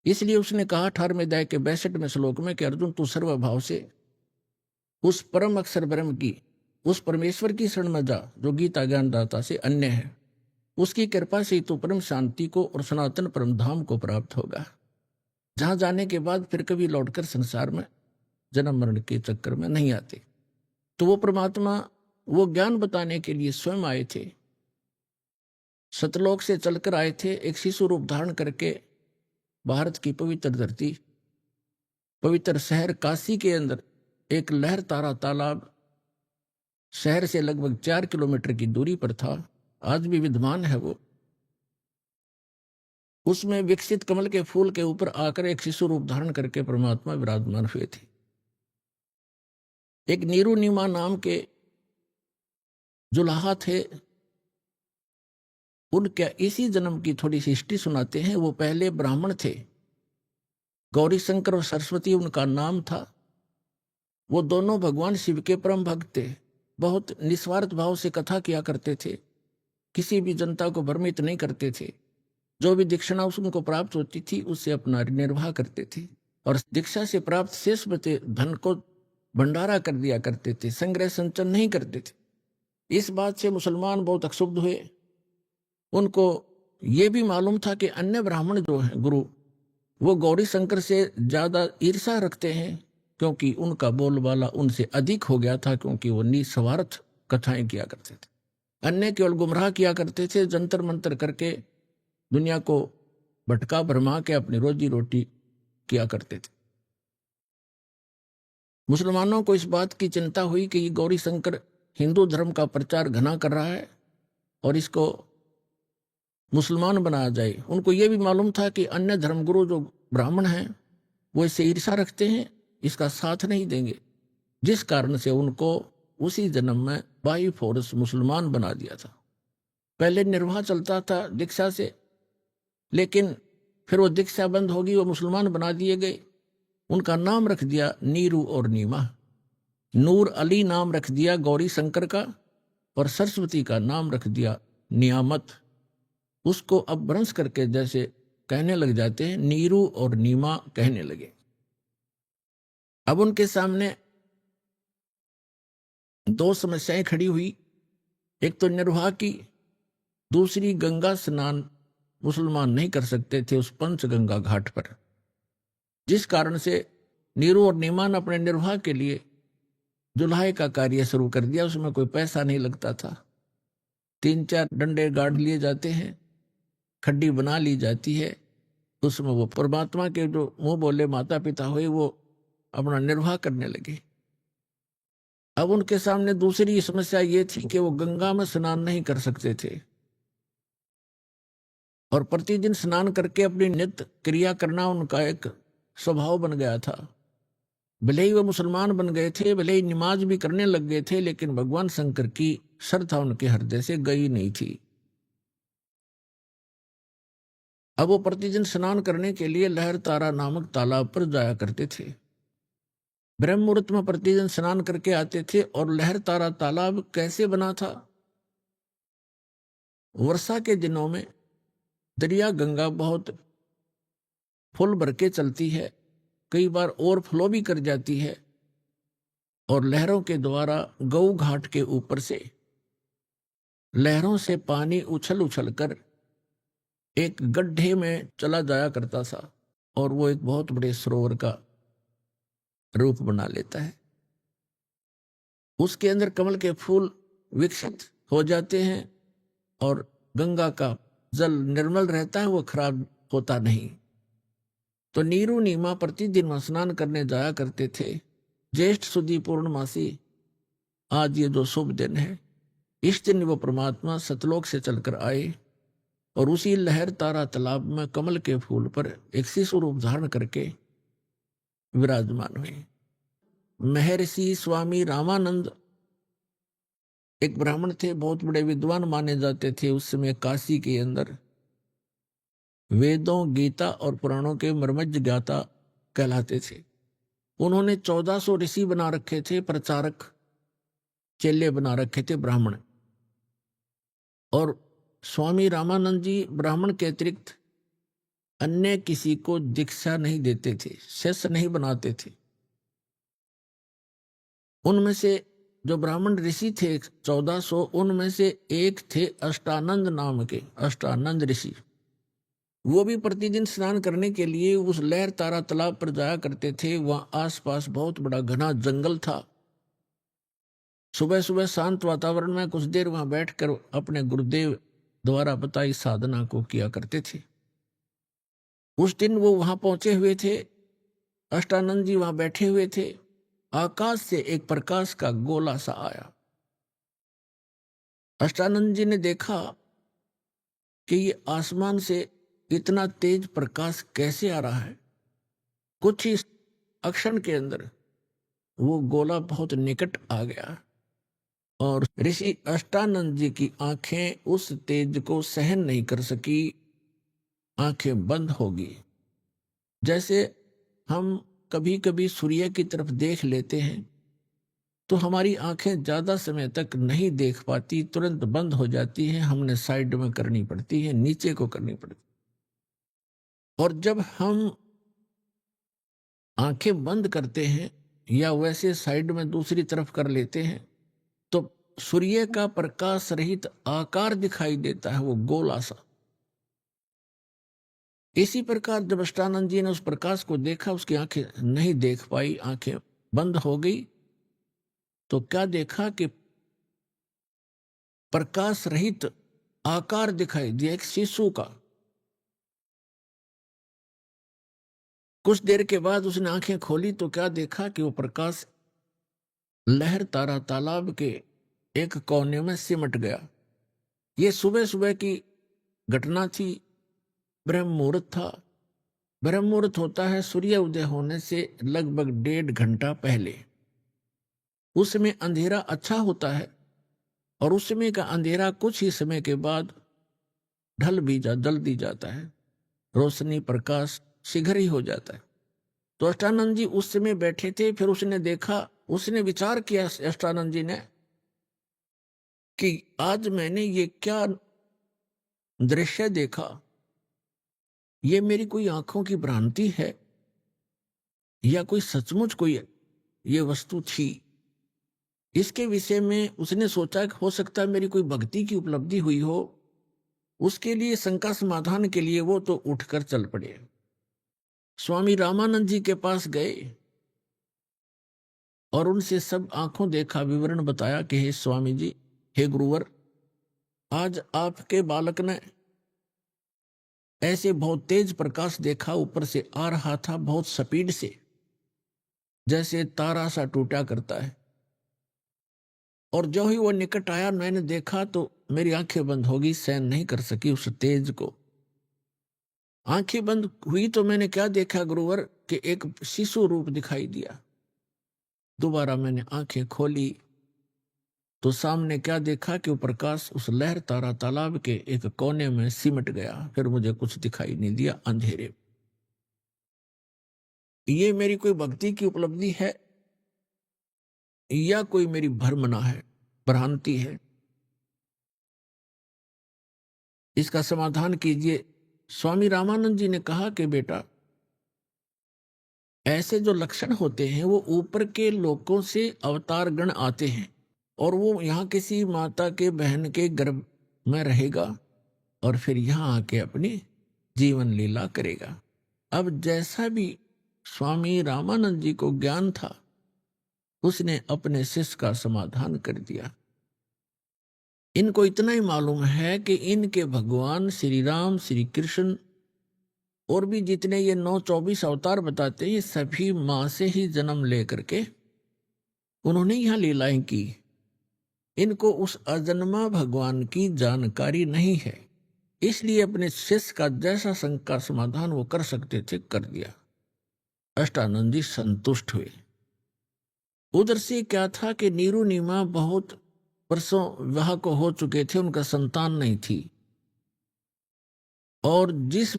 इसलिए उसने कहा 18वें अध्याय के 62वें श्लोक में कि अर्जुन तू सर्वभाव से उस परम अक्षर ब्रह्म की उस परमेश्वर की शरण में जा जो गीता ज्ञानदाता से अन्य है। उसकी कृपा से तो परम शांति को और सनातन परम धाम को प्राप्त होगा, जहां जाने के बाद फिर कभी लौटकर संसार में जन्म मरण के चक्कर में नहीं आते। तो वो परमात्मा वो ज्ञान बताने के लिए स्वयं आए थे, सतलोक से चलकर आए थे, एक शिशु रूप धारण करके भारत की पवित्र धरती, पवित्र शहर काशी के अंदर एक लहर तारा तालाब शहर से लगभग 4 किलोमीटर की दूरी पर था, आज भी विद्यमान है वो। उसमें विकसित कमल के फूल के ऊपर आकर एक शिशु रूप धारण करके परमात्मा विराजमान हुए थे। एक नीरू नीमा नाम के जुलाहा थे, उनके इसी जन्म की थोड़ी सी हिस्ट्री सुनाते हैं। वो पहले ब्राह्मण थे, गौरी शंकर और सरस्वती उनका नाम था। वो दोनों भगवान शिव के परम भक्त थे, बहुत निस्वार्थ भाव से कथा किया करते थे, किसी भी जनता को भ्रमित नहीं करते थे। जो भी दीक्षाना उनको प्राप्त होती थी उससे अपना निर्वाह करते थे, और दीक्षा से प्राप्त शेष बचे धन को भंडारा कर दिया करते थे, संग्रह संचन नहीं करते थे। इस बात से मुसलमान बहुत अक्षुब्ध हुए। उनको ये भी मालूम था कि अन्य ब्राह्मण जो हैं गुरु, वो गौरी शंकर से ज्यादा ईर्षा रखते हैं, क्योंकि उनका बोलबाला उनसे अधिक हो गया था, क्योंकि वो निस्वार्थ कथाएं किया करते थे। अन्य केवल गुमराह किया करते थे, जंतर मंतर करके दुनिया को भटका भरमा के अपनी रोजी रोटी किया करते थे। मुसलमानों को इस बात की चिंता हुई कि ये गौरी शंकर हिंदू धर्म का प्रचार घना कर रहा है और इसको मुसलमान बनाया जाए। उनको ये भी मालूम था कि अन्य धर्मगुरु जो ब्राह्मण हैं वो इससे ईर्षा रखते हैं, इसका साथ नहीं देंगे, जिस कारण से उनको उसी जन्म में बाई फोर्स मुसलमान बना दिया था। पहले निर्वाह चलता था दीक्षा से, लेकिन फिर वो दीक्षा बंद होगी, वो मुसलमान बना दिए गए। उनका नाम रख दिया नीरू और नीमा। नूर अली नाम रख दिया गौरी शंकर का, और सरस्वती का नाम रख दिया नियामत। उसको अब भ्रंश करके जैसे कहने लग जाते हैं, नीरू और नीमा कहने लगे। अब उनके सामने दो समस्याएं खड़ी हुई, एक तो निर्वाह की, दूसरी गंगा स्नान मुसलमान नहीं कर सकते थे उस पंचगंगा घाट पर, जिस कारण से नीरू और नीमा ने अपने निर्वाह के लिए जुलाहे का कार्य शुरू कर दिया। उसमें कोई पैसा नहीं लगता था, 3-4 डंडे गाड़ लिए जाते हैं, खड्डी बना ली जाती है, उसमें वो परमात्मा के जो मुंह बोले माता पिता हुए वो अपना निर्वाह करने लगे। अब उनके सामने दूसरी समस्या ये थी कि वो गंगा में स्नान नहीं कर सकते थे, और प्रतिदिन स्नान करके अपनी नित्य क्रिया करना उनका एक स्वभाव बन गया था। भले ही वो मुसलमान बन गए थे, भले ही नमाज भी करने लग गए थे, लेकिन भगवान शंकर की श्रद्धा उनके हृदय से गई नहीं थी। अब वो प्रतिदिन स्नान करने के लिए लहर तारा नामक तालाब पर जाया करते थे। ब्रह्म मुहूर्त में प्रतिदिन स्नान करके आते थे। और लहर तारा तालाब कैसे बना था? वर्षा के दिनों में दरिया गंगा बहुत फुल भर के चलती है, कई बार ओवरफ्लो भी कर जाती है, और लहरों के द्वारा गऊ घाट के ऊपर से लहरों से पानी उछल उछल कर एक गड्ढे में चला जाया करता था, और वो एक बहुत बड़े सरोवर का रूप बना लेता है। उसके अंदर कमल के फूल विकसित हो जाते हैं, और गंगा का जल निर्मल रहता है, वो खराब होता नहीं। तो नीरू नीमा प्रतिदिन स्नान करने जाया करते थे। ज्येष्ठ सुदी पूर्णमासी, आज ये जो शुभ दिन है, इस दिन वो परमात्मा सतलोक से चलकर आए और उसी लहर तारा तालाब में कमल के फूल पर एक शिशु रूप धारण करके विराजमान हुए। महर्षि स्वामी रामानंद एक ब्राह्मण थे, बहुत बड़े विद्वान माने जाते थे। उस समय काशी के अंदर वेदों, गीता और पुराणों के मर्मज्ञ ज्ञाता कहलाते थे। उन्होंने 1400 ऋषि बना रखे थे, प्रचारक चेले बना रखे थे ब्राह्मण। और स्वामी रामानंद जी ब्राह्मण के अतिरिक्त अन्य किसी को दीक्षा नहीं देते थे, शिष्य नहीं बनाते थे। उनमें से जो ब्राह्मण ऋषि थे 1400, उनमें से एक थे अष्टानंद नाम के, अष्टानंद ऋषि। वो भी प्रतिदिन स्नान करने के लिए उस लहर तारा तालाब पर जाया करते थे। वहां आसपास बहुत बड़ा घना जंगल था। सुबह सुबह शांत वातावरण में कुछ देर वहां बैठकर अपने गुरुदेव द्वारा बताई साधना को किया करते थे। उस दिन वो वहां पहुंचे हुए थे, अष्टानंद जी वहां बैठे हुए थे। आकाश से एक प्रकाश का गोला सा आया। अष्टानंद जी ने देखा कि ये आसमान से इतना तेज प्रकाश कैसे आ रहा है। कुछ ही क्षण के अंदर वो गोला बहुत निकट आ गया और ऋषि अष्टानंद जी की आंखें उस तेज को सहन नहीं कर सकी, आंखें बंद हो गई। जैसे हम कभी कभी सूर्य की तरफ देख लेते हैं तो हमारी आंखें ज्यादा समय तक नहीं देख पाती, तुरंत बंद हो जाती हैं, हमने साइड में करनी पड़ती है, नीचे को करनी पड़ती। और जब हम आंखें बंद करते हैं या वैसे साइड में दूसरी तरफ कर लेते हैं तो सूर्य का प्रकाश रहित आकार दिखाई देता है, वो गोला सा। इसी प्रकार जब अष्टानंद जी ने उस प्रकाश को देखा, उसकी आंखें नहीं देख पाई, आंखें बंद हो गई, तो क्या देखा कि प्रकाश रहित आकार दिखाई दिया, एक शिशु का। कुछ देर के बाद उसने आंखें खोली तो क्या देखा कि वो प्रकाश लहर तारा तालाब के एक कोने में सिमट गया। ये सुबह सुबह की घटना थी, ब्रह्म मुहूर्त था। ब्रह्म मुहूर्त होता है सूर्य उदय होने से लगभग 1.5 घंटा पहले। उस समय अंधेरा अच्छा होता है और उस समय का अंधेरा कुछ ही समय के बाद जल्दी जाता है, रोशनी प्रकाश शीघ्र ही हो जाता है। तो अष्टानंद जी उस समय बैठे थे। फिर उसने देखा, उसने विचार किया अष्टानंद जी ने कि आज मैंने ये क्या दृश्य देखा, ये मेरी कोई आंखों की भ्रांति है या कोई सचमुच कोई ये वस्तु थी। इसके विषय में उसने सोचा कि हो सकता है मेरी कोई भक्ति की उपलब्धि हुई हो। उसके लिए शंका समाधान के लिए वो तो उठकर चल पड़े, स्वामी रामानंद जी के पास गए और उनसे सब आंखों देखा विवरण बताया कि हे स्वामी जी, हे गुरुवर, आज आपके बालक ने ऐसे बहुत तेज प्रकाश देखा, ऊपर से आ रहा था बहुत स्पीड से, जैसे तारा सा टूटा करता है। और जो ही वो निकट आया मैंने देखा तो मेरी आंखें बंद हो गई, सहन नहीं कर सकी उस तेज को। आंखें बंद हुई तो मैंने क्या देखा गुरुवर कि एक शिशु रूप दिखाई दिया। दोबारा मैंने आंखें खोली तो सामने क्या देखा कि वो प्रकाश उस लहर तारा तालाब के एक कोने में सिमट गया। फिर मुझे कुछ दिखाई नहीं दिया अंधेरे। ये मेरी कोई भक्ति की उपलब्धि है या कोई मेरी भ्रमना है, भ्रांति है? इसका समाधान कीजिए। स्वामी रामानंद जी ने कहा कि बेटा, ऐसे जो लक्षण होते हैं वो ऊपर के लोकों से अवतार गण आते हैं और वो यहाँ किसी माता के बहन के गर्भ में रहेगा और फिर यहाँ आके अपनी जीवन लीला करेगा। अब जैसा भी स्वामी रामानंद जी को ज्ञान था उसने अपने शिष्य का समाधान कर दिया। इनको इतना ही मालूम है कि इनके भगवान श्री राम, श्री कृष्ण और भी जितने ये 9-24 अवतार बताते हैं, ये सभी मां से ही जन्म लेकर के उन्होंने यहां लीलाएं की। इनको उस अजन्मा भगवान की जानकारी नहीं है, इसलिए अपने शिष्य का जैसा शंका समाधान वो कर सकते थे कर दिया। अष्टानंद जी संतुष्ट हुए। उधर से क्या था कि नीरू नीमा बहुत वर्षों विवाह को हो चुके थे, उनका संतान नहीं थी। और जिस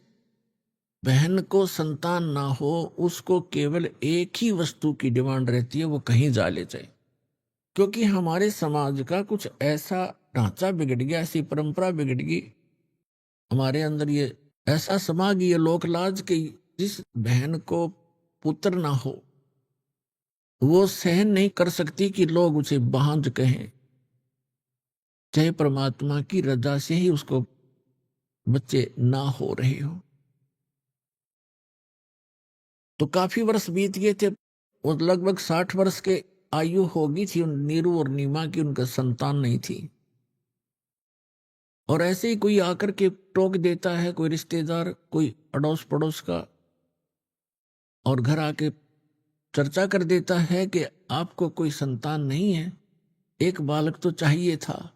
बहन को संतान ना हो उसको केवल एक ही वस्तु की डिमांड रहती है, वो कहीं जा ले जाए। क्योंकि हमारे समाज का कुछ ऐसा ढांचा बिगड़ गया, ऐसी परंपरा बिगड़ गई हमारे अंदर, ये ऐसा समा गई ये लोक लाज कि जिस बहन को पुत्र ना हो वो सहन नहीं कर सकती कि लोग उसे बांझ कहें, चाहे परमात्मा की रजा से ही उसको बच्चे ना हो रहे हो। तो काफी वर्ष बीत गए थे, वो लगभग 60 वर्ष के आयु होगी थी उन नीरू और नीमा की, उनका संतान नहीं थी। और ऐसे ही कोई आकर के टोक देता है, कोई रिश्तेदार, कोई अड़ोस पड़ोस का, और घर आके चर्चा कर देता है कि आपको कोई संतान नहीं है, एक बालक तो चाहिए था।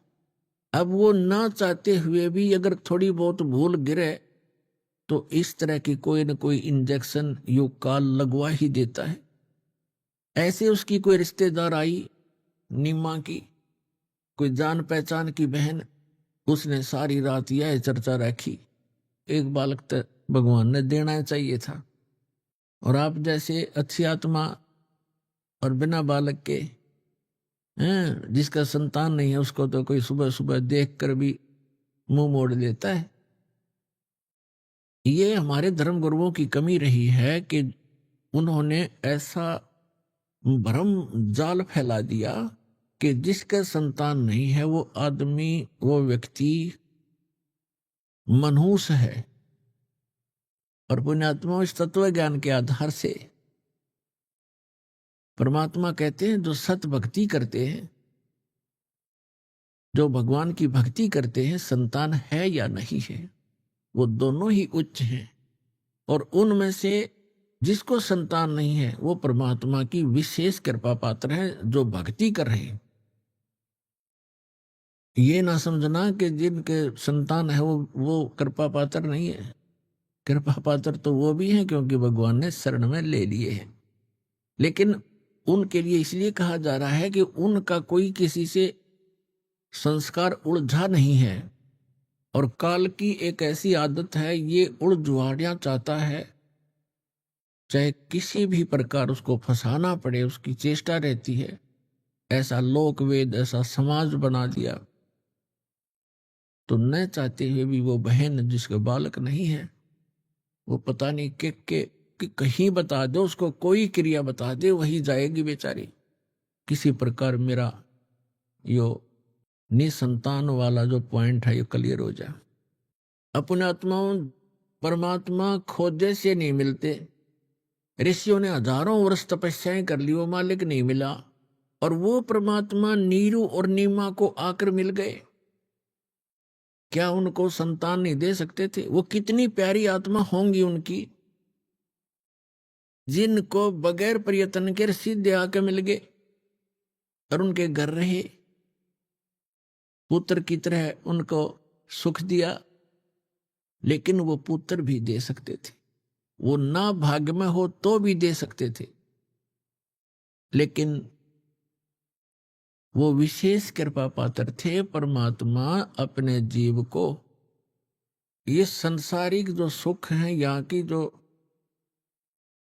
अब वो ना चाहते हुए भी अगर थोड़ी बहुत भूल गिरे तो इस तरह की कोई न कोई इंजेक्शन युग काल लगवा ही देता है। ऐसे उसकी कोई रिश्तेदार आई, नीमा की कोई जान पहचान की बहन, उसने सारी रात यह चर्चा रखी, एक बालक तो भगवान ने देना चाहिए था, और आप जैसे अच्छी आत्मा और बिना बालक के हैं, जिसका संतान नहीं है, उसको तो कोई सुबह सुबह देख कर भी मुंह मोड़ लेता है। ये हमारे धर्म गुरुओं की कमी रही है कि उन्होंने ऐसा भ्रम जाल फैला दिया कि जिसका संतान नहीं है वो आदमी, वो व्यक्ति मनहूस है। और पुण्यात्मा इस तत्व ज्ञान के आधार से परमात्मा कहते हैं जो सत भक्ति करते हैं, जो भगवान की भक्ति करते हैं, संतान है या नहीं है, वो दोनों ही उच्च हैं। और उनमें से जिसको संतान नहीं है वो परमात्मा की विशेष कृपा पात्र है, जो भक्ति कर रहे हैं। ये ना समझना कि जिनके संतान है वो कृपा पात्र नहीं है। कृपा पात्र तो वो भी हैं क्योंकि भगवान ने शरण में ले लिए हैं, लेकिन उनके लिए इसलिए कहा जा रहा है कि उनका कोई किसी से संस्कार उलझा नहीं है। और काल की एक ऐसी आदत है, ये उलझुआड़ियां चाहता है, चाहे किसी भी प्रकार उसको फंसाना पड़े, उसकी चेष्टा रहती है। ऐसा लोक वेद, ऐसा समाज बना दिया, तो न चाहते हुए भी वो बहन जिसका बालक नहीं है, वो पता नहीं कि कहीं बता दो उसको, कोई क्रिया बता दे, वही जाएगी बेचारी। किसी प्रकार मेरा यो निसंतान वाला जो पॉइंट है ये क्लियर हो जाए। अपने आत्माओं, परमात्मा खोजे से नहीं मिलते। ऋषियों ने हजारों वर्ष तपस्याएं कर ली, वो मालिक नहीं मिला, और वो परमात्मा नीरू और नीमा को आकर मिल गए। क्या उनको संतान नहीं दे सकते थे? वो कितनी प्यारी आत्मा होंगी उनकी, जिनको बगैर प्रयत्न के सीधे आके मिल गए और उनके घर रहे, पुत्र की तरह उनको सुख दिया। लेकिन वो पुत्र भी दे सकते थे, वो ना भाग्य में हो तो भी दे सकते थे, लेकिन वो विशेष कृपा पात्र थे। परमात्मा अपने जीव को ये संसारिक जो सुख हैं, यहाँ की जो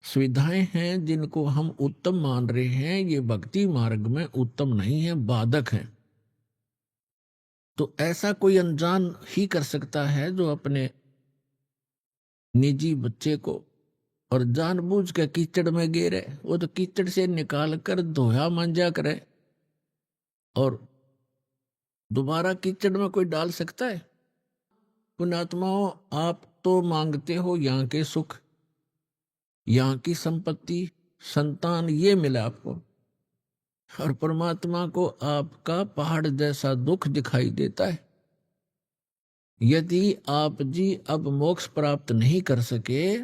सुविधाएं हैं, जिनको हम उत्तम मान रहे हैं, ये भक्ति मार्ग में उत्तम नहीं है, बाधक हैं। तो ऐसा कोई अनजान ही कर सकता है जो अपने निजी बच्चे को और जानबूझ के कीचड़ में गिरे, वो तो कीचड़ से निकाल कर धोया मांजा करे, और दोबारा कीचड़ में कोई डाल सकता है? पुण्यात्माओं, आप तो मांगते हो यहाँ के सुख, यहाँ की संपत्ति, संतान, ये मिला आपको, और परमात्मा को आपका पहाड़ जैसा दुख दिखाई देता है। यदि आप जी अब मोक्ष प्राप्त नहीं कर सके,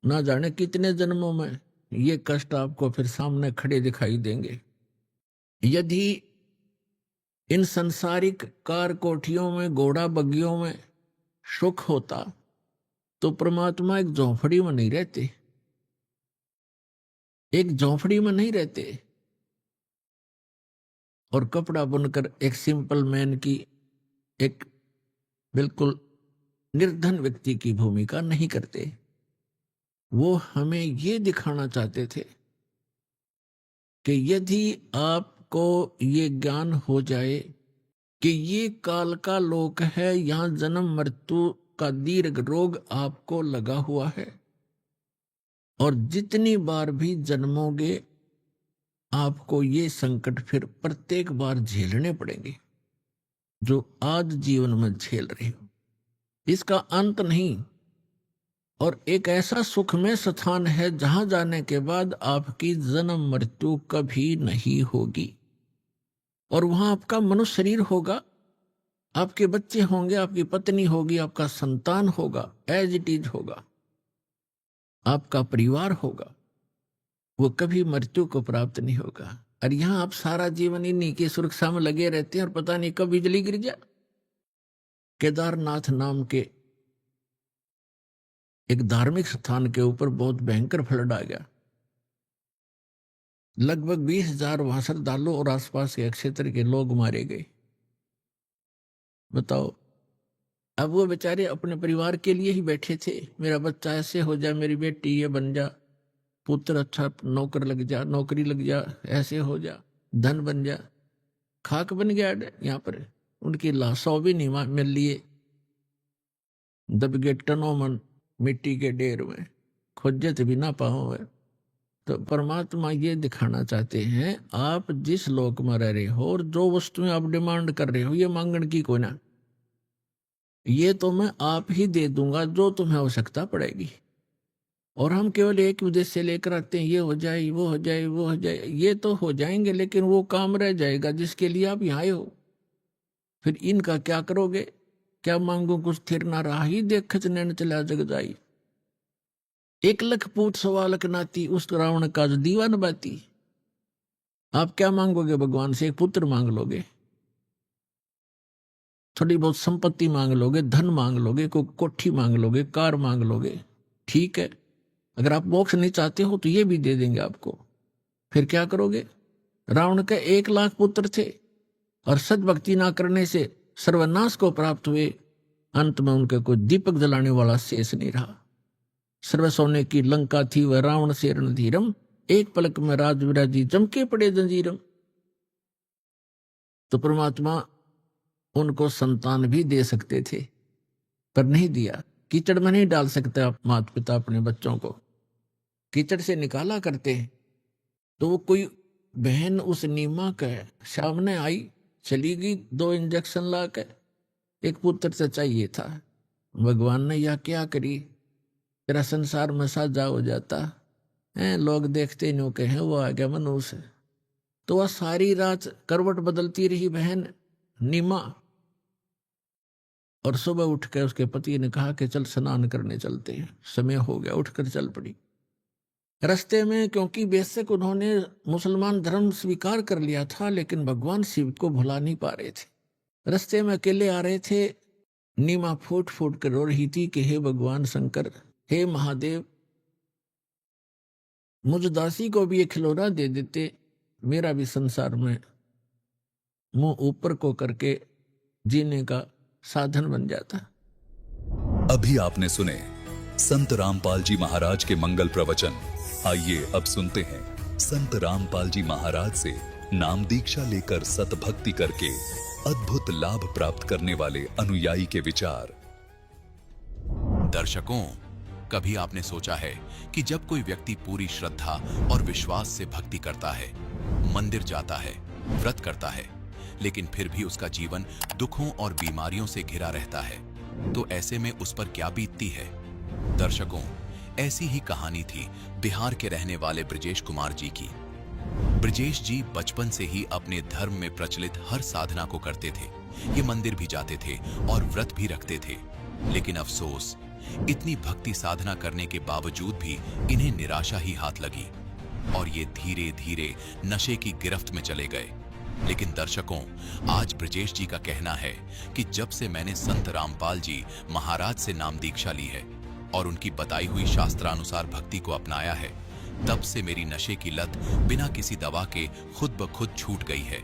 ना जाने कितने जन्मों में ये कष्ट आपको फिर सामने खड़े दिखाई देंगे। यदि इन संसारिक कार कोठियों में, घोड़ा बग्गियों में सुख होता तो परमात्मा एक झोंपड़ी में नहीं रहते, एक झोंपड़ी में नहीं रहते, और कपड़ा बुनकर एक सिंपल मैन की, एक बिल्कुल निर्धन व्यक्ति की भूमिका नहीं करते। वो हमें ये दिखाना चाहते थे कि यदि आपको ये ज्ञान हो जाए कि ये काल का लोक है, यहाँ जन्म मृत्यु का दीर्घ रोग आपको लगा हुआ है, और जितनी बार भी जन्मोगे आपको ये संकट फिर प्रत्येक बार झेलने पड़ेंगे जो आज जीवन में झेल रहे हो। इसका अंत नहीं, और एक ऐसा सुखमय स्थान है जहां जाने के बाद आपकी जन्म मृत्यु कभी नहीं होगी। और वहां आपका मनुष्य शरीर होगा, आपके बच्चे होंगे, आपकी पत्नी होगी, आपका संतान होगा, एज इट इज होगा, आपका परिवार होगा, वो कभी मृत्यु को प्राप्त नहीं होगा। और यहां आप सारा जीवन इन्हीं की सुरक्षा में लगे रहते हैं और पता नहीं कब बिजली गिर जाए। केदारनाथ नाम के एक धार्मिक स्थान के ऊपर बहुत भयंकर फ्लड आ गया। लगभग 20,000 वहां श्रद्धालु और आसपास के क्षेत्र के लोग मारे गए। बताओ, अब वो बेचारे अपने परिवार के लिए ही बैठे थे, मेरा बच्चा ऐसे हो जाए, मेरी बेटी ये बन जा, पुत्र अच्छा नौकर लग जा, नौकरी लग जा, ऐसे हो जा, धन बन जा। खाक बन गया यहाँ पर, उनकी लाशों भी नहीं मिल लिए, दब गए टनों मन मिट्टी के ढेर में, खोजत भी ना पाओ। तो परमात्मा ये दिखाना चाहते हैं, आप जिस लोक में रह रहे हो और जो वस्तुएं आप डिमांड कर रहे हो, ये मांगण की कोई ना, ये तो मैं आप ही दे दूंगा जो तुम्हें आवश्यकता पड़ेगी। और हम केवल एक उद्देश्य लेकर आते हैं, ये हो जाए, वो हो जाए, वो हो जाए। ये तो हो जाएंगे, लेकिन वो काम रह जाएगा जिसके लिए आप यहाँ आए हो। फिर इनका क्या करोगे? क्या मांगो कुछ थिर ना रहा ही, देखत नैन चला जग जाई। 1 लाख पूत 1.25 लाख नाती, उस रावण का जो दीवान बाती। आप क्या मांगोगे भगवान से? एक पुत्र मांग लोगे, थोड़ी बहुत संपत्ति मांग लोगे, धन मांग लोगे, कोई कोठी मांग लोगे, कार मांग लोगे, ठीक है। अगर आप मोक्ष नहीं चाहते हो तो ये भी दे देंगे आपको। फिर क्या करोगे? रावण के 1 लाख पुत्र थे और सद्भक्ति ना करने से सर्वनाश को प्राप्त हुए। अंत में उनके कोई दीपक जलाने वाला शेष नहीं रहा। सर्व सोने की लंका थी वह रावण से रणधीरम, एक पलक में राज विराजी चमके पड़े जंजीरम। तो परमात्मा उनको संतान भी दे सकते थे पर नहीं दिया। कीचड़ में नहीं डाल सकते आप माता पिता अपने बच्चों को, कीचड़ से निकाला करते हैं। तो वो कोई बहन उस नीमा के सामने आई, चली गई, 2 इंजेक्शन ला के, एक पुत्र से चाहिए था। भगवान ने यह क्या करी, तेरा संसार में साझा हो जाता है, लोग देखते नहीं कहें वो आ गया मनुष्य। तो वह सारी रात करवट बदलती रही बहन नीमा, और सुबह उठ के उसके पति ने कहा कि चल स्नान करने चलते हैं, समय हो गया। उठकर चल पड़ी। रास्ते में, क्योंकि बेशक उन्होंने मुसलमान धर्म स्वीकार कर लिया था, लेकिन भगवान शिव को भुला नहीं पा रहे थे। रास्ते में अकेले आ रहे थे, नीमा फूट फूट कर रो रही थी कि हे भगवान शंकर, हे महादेव, मुझ दासी को भी एक खिलौना दे देते, मेरा भी संसार में मुंह ऊपर को करके जीने का साधन बन जाता। अभी आपने सुने संत रामपाल जी महाराज के मंगल प्रवचन। आइए अब सुनते हैं संत रामपाल जी महाराज से नाम दीक्षा लेकर सतभक्ति करके अद्भुत लाभ प्राप्त करने वाले अनुयायी के विचार। दर्शकों, कभी आपने सोचा है कि जब कोई व्यक्ति पूरी श्रद्धा और विश्वास से भक्ति करता है, मंदिर जाता है, व्रत करता है, लेकिन फिर भी उसका जीवन दुखों और बीमारियों से घिरा रहता है, तो ऐसे में उस पर क्या बीतती है? दर्शकों, ऐसी ही कहानी थी बिहार के रहने वाले ब्रजेश कुमार जी की। ब्रजेश जी बचपन से ही अपने धर्म में प्रचलित हर साधना को करते थे। ये मंदिर भी जाते थे और व्रत भी रखते थे, लेकिन अफसोस, इतनी भक्ति साधना करने के बावजूद भी इन्हें निराशा ही हाथ लगी और ये धीरे धीरे नशे की गिरफ्त में चले गए। लेकिन दर्शकों, आज ब्रजेश जी का कहना है कि जब से मैंने संत रामपाल जी महाराज से नाम दीक्षा ली है और उनकी बताई हुई शास्त्रानुसार भक्ति को अपनाया है, तब से मेरी नशे की लत बिना किसी दवा के खुद ब खुद छूट गई है।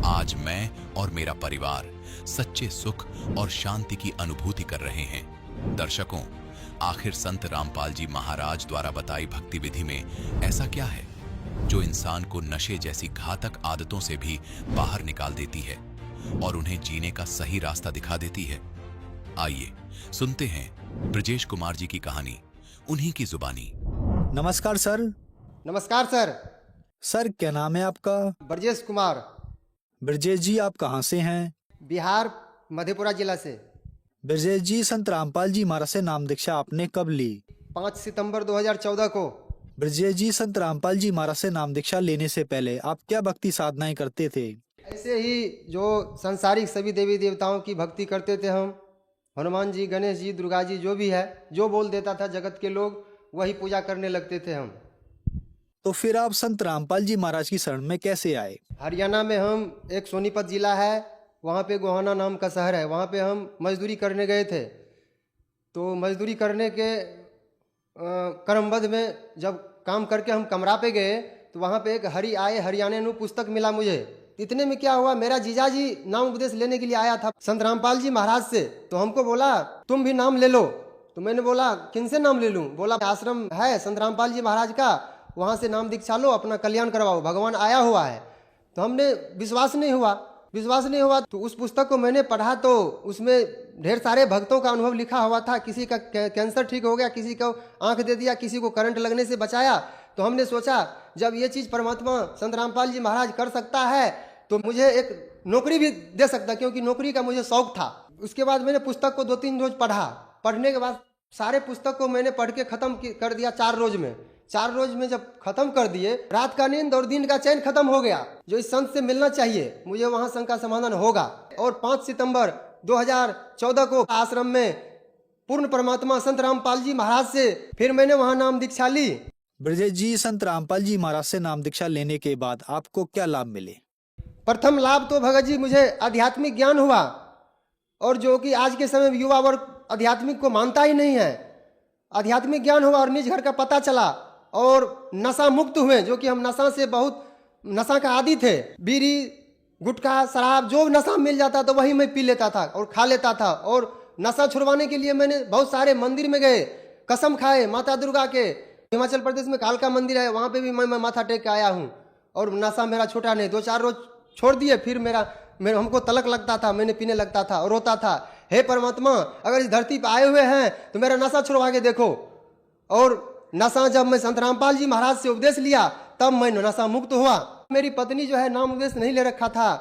आज मैं और मेरा परिवार सच्चे सुख और शांति की अनुभूति कर रहे हैं। दर्शकों, आखिर संत रामपाल जी महाराज द्वारा बताई भक्ति विधि में ऐसा क्या है जो इंसान को नशे जैसी घातक आदतों से भी बाहर निकाल देती है और उन्हें जीने का सही रास्ता दिखा देती है? आइए सुनते हैं ब्रजेश कुमार जी की कहानी, उन्हीं की जुबानी। नमस्कार सर। नमस्कार सर। सर क्या नाम है आपका? ब्रजेश कुमार, ब्रजेश जी आप कहाँ से हैं? बिहार मधेपुरा जिला से। ब्रजेश जी संत रामपाल जी महाराज से नाम दीक्षा आपने कब ली? 5 सितंबर 2014 को। ब्रजेश जी संत रामपाल जी महाराज से नाम दीक्षा लेने से पहले आप क्या भक्ति साधनाएं करते थे? ऐसे ही जो सांसारिक सभी देवी देवताओं की भक्ति करते थे हम। हनुमान जी, गणेश जी, दुर्गा जी, जो भी है, जो बोल देता था जगत के लोग, वही पूजा करने लगते थे हम। तो फिर आप संत रामपाल जी महाराज की शरण में कैसे आए? हरियाणा में हम, एक सोनीपत जिला है, वहाँ पे गोहाना नाम का शहर है, वहाँ पे हम मजदूरी करने गए थे। तो मजदूरी करने के क्रमबद्ध में जब काम करके हम कमरा पे गए तो वहाँ पे एक हरि आए हरियाणा नु पुस्तक मिला मुझे। इतने में क्या हुआ, मेरा जीजा जी नाम उपदेश लेने के लिए आया था संत रामपाल जी महाराज से। तो हमको बोला तुम भी नाम ले लो। तो मैंने बोला किन से नाम ले लूँ? बोला आश्रम है संत रामपाल जी महाराज का, वहाँ से नाम दीक्षा लो, अपना कल्याण करवाओ, भगवान आया हुआ है। तो हमने विश्वास नहीं हुआ तो उस पुस्तक को मैंने पढ़ा तो उसमें ढेर सारे भक्तों का अनुभव लिखा हुआ था। किसी का कैंसर ठीक हो गया, किसी को आंख दे दिया, किसी को करंट लगने से बचाया। तो हमने सोचा जब ये चीज़ परमात्मा संत रामपाल जी महाराज कर सकता है तो मुझे एक नौकरी भी दे सकता, क्योंकि नौकरी का मुझे शौक था। उसके बाद मैंने पुस्तक को 2-3 रोज पढ़ा। पढ़ने के बाद सारे पुस्तक को मैंने पढ़ के खत्म कर दिया 4 रोज में। 4 रोज में जब खत्म कर दिए, रात का नींद और दिन का चैन खत्म हो गया। जो इस संत से मिलना चाहिए, मुझे वहां संत का समाधान होगा। और 5 सितंबर 2014 को आश्रम में पूर्ण परमात्मा संत रामपाल जी महाराज से फिर मैंने वहां नाम दीक्षा ली। ब्रजेश जी संत रामपाल जी महाराज से नाम दीक्षा लेने के बाद आपको क्या लाभ मिले? प्रथम लाभ तो भगत जी मुझे आध्यात्मिक ज्ञान हुआ, और जो कि आज के समय में युवा वर्ग आध्यात्मिक को मानता ही नहीं है। आध्यात्मिक ज्ञान हुआ और निज घर का पता चला और नशा मुक्त हुए, जो कि हम नशा से बहुत नशा का आदी थे। बीड़ी, गुटखा, शराब, जो नशा मिल जाता तो वही मैं पी लेता था और खा लेता था। और नशा छुड़वाने के लिए मैंने बहुत सारे मंदिर में गए, कसम खाए माता दुर्गा के। हिमाचल प्रदेश में कालका मंदिर है, वहाँ पे भी मैं माथा टेक के आया हूँ। और नशा मेरा छोटा नहीं, 2-4 रोज छोड़ दिए, फिर मेरा हमको तलक लगता था, मैंने पीने लगता था और रोता था, हे परमात्मा अगर इस धरती पर आए हुए हैं तो मेरा नशा छुड़वा के देखो। और नशा जब मैं संत रामपाल जी महाराज से उपदेश लिया तब मैं नशा मुक्त हुआ। मेरी पत्नी जो है नाम उपदेश नहीं ले रखा था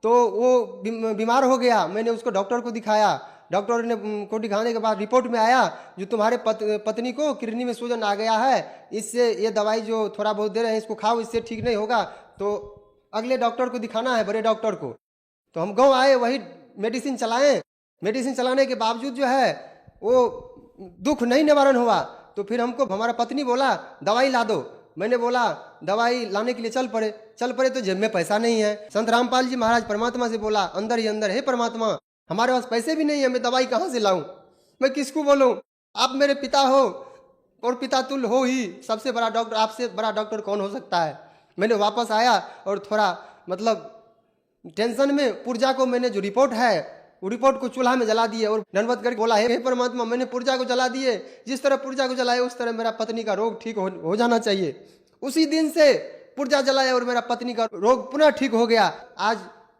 तो वो बीमार हो गया। मैंने उसको डॉक्टर को दिखाया। डॉक्टर ने को दिखाने के बाद रिपोर्ट में आया जो तुम्हारे पत्नी को किडनी में सूजन आ गया है, इससे ये दवाई जो थोड़ा बहुत दे रहे हैं इसको खाओ, इससे ठीक नहीं होगा, तो अगले डॉक्टर को दिखाना है, बड़े डॉक्टर को। तो हम गाँव आए, वही मेडिसिन चलाएं। मेडिसिन चलाने के बावजूद जो है वो दुख नहीं निवारण हुआ। तो फिर हमको हमारा पत्नी बोला दवाई ला दो। मैंने बोला दवाई लाने के लिए चल पड़े तो जेब में पैसा नहीं है। संत रामपाल जी महाराज परमात्मा से बोला अंदर ही अंदर, हे परमात्मा हमारे पास पैसे भी नहीं है, मैं दवाई कहाँ से लाऊं, मैं किसको बोलूं? आप मेरे पिता हो और पिता तुल हो ही, सबसे बड़ा डॉक्टर, आपसे बड़ा डॉक्टर कौन हो सकता है। मैंने वापस आया और थोड़ा मतलब टेंशन में पुर्जा को मैंने जो रिपोर्ट है वो रिपोर्ट को चूल्हा में जला दिए और दंडवत करके बोला हे परमात्मा मैंने पुर्जा को जला दिए, जिस तरह पुर्जा को जलाए उस तरह मेरा पत्नी का रोग ठीक हो जाना चाहिए। उसी दिन से पुर्जा जलाया और मेरा पत्नी का रोग पुनः ठीक हो गया। आज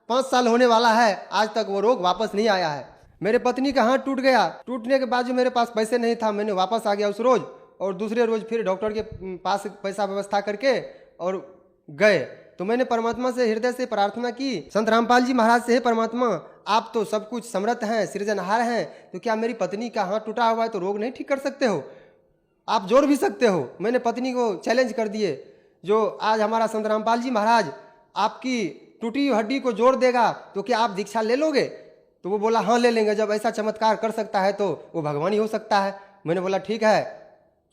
5 साल होने वाला है, आज तक वो रोग वापस नहीं आया है। मेरे पत्नी का हाथ टूट गया, टूटने के बाद जो मेरे पास पैसे नहीं था, मैंने वापस आ गया उस रोज और दूसरे रोज फिर डॉक्टर के पास पैसा व्यवस्था करके और गए। तो मैंने परमात्मा से हृदय से प्रार्थना की, संत रामपाल जी महाराज से, हे परमात्मा आप तो सब कुछ समर्थ हैं, सृजनहार हैं, तो क्या मेरी पत्नी का हाथ टूटा हुआ है तो रोग नहीं ठीक कर सकते हो? आप जोड़ भी सकते हो। मैंने पत्नी को चैलेंज कर दिए, जो आज हमारा संत रामपाल जी महाराज आपकी टूटी हड्डी को जोड़ देगा तो क्या आप दीक्षा ले लोगे? तो वो बोला हाँ ले लेंगे, जब ऐसा चमत्कार कर सकता है तो वो भगवान ही हो सकता है। मैंने बोला ठीक है,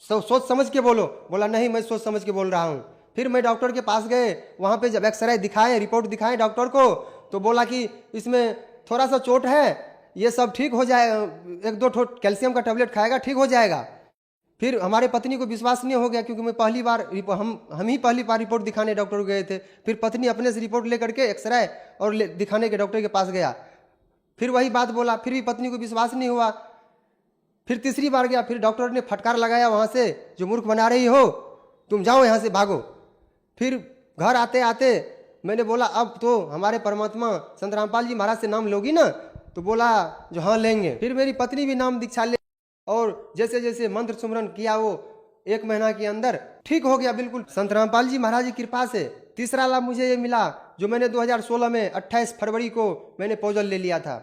सोच समझ के बोलो। बोला नहीं मैं सोच समझ के बोल रहा हूँ। फिर मैं डॉक्टर के पास गए, वहाँ पे जब एक्सरे दिखाए, रिपोर्ट दिखाए डॉक्टर को, तो बोला कि इसमें थोड़ा सा चोट है, ये सब ठीक हो जाए, 1-2 कैल्शियम का टेबलेट खाएगा ठीक हो जाएगा। फिर हमारे पत्नी को विश्वास नहीं हो गया, क्योंकि मैं पहली बार हम ही पहली बार रिपोर्ट दिखाने डॉक्टर को गए थे। फिर पत्नी अपने से रिपोर्ट लेकर के एक्सरे और दिखाने के डॉक्टर के पास गया, फिर वही बात बोला, फिर भी पत्नी को विश्वास नहीं हुआ। फिर तीसरी बार गया, फिर डॉक्टर ने फटकार लगाया वहाँ से, जो मूर्ख बना रही हो तुम जाओ यहाँ से, भागो। फिर घर आते आते मैंने बोला अब तो हमारे परमात्मा संत रामपाल जी महाराज से नाम लोगी ना? तो बोला जो हाँ लेंगे। फिर मेरी पत्नी भी नाम दीक्षा ले और जैसे जैसे मंत्र सुमरन किया वो 1 महीना के अंदर ठीक हो गया बिल्कुल संत रामपाल जी महाराज की कृपा से। तीसरा लाभ मुझे ये मिला जो मैंने 2016 में 28 फरवरी को मैंने पोजल ले लिया था।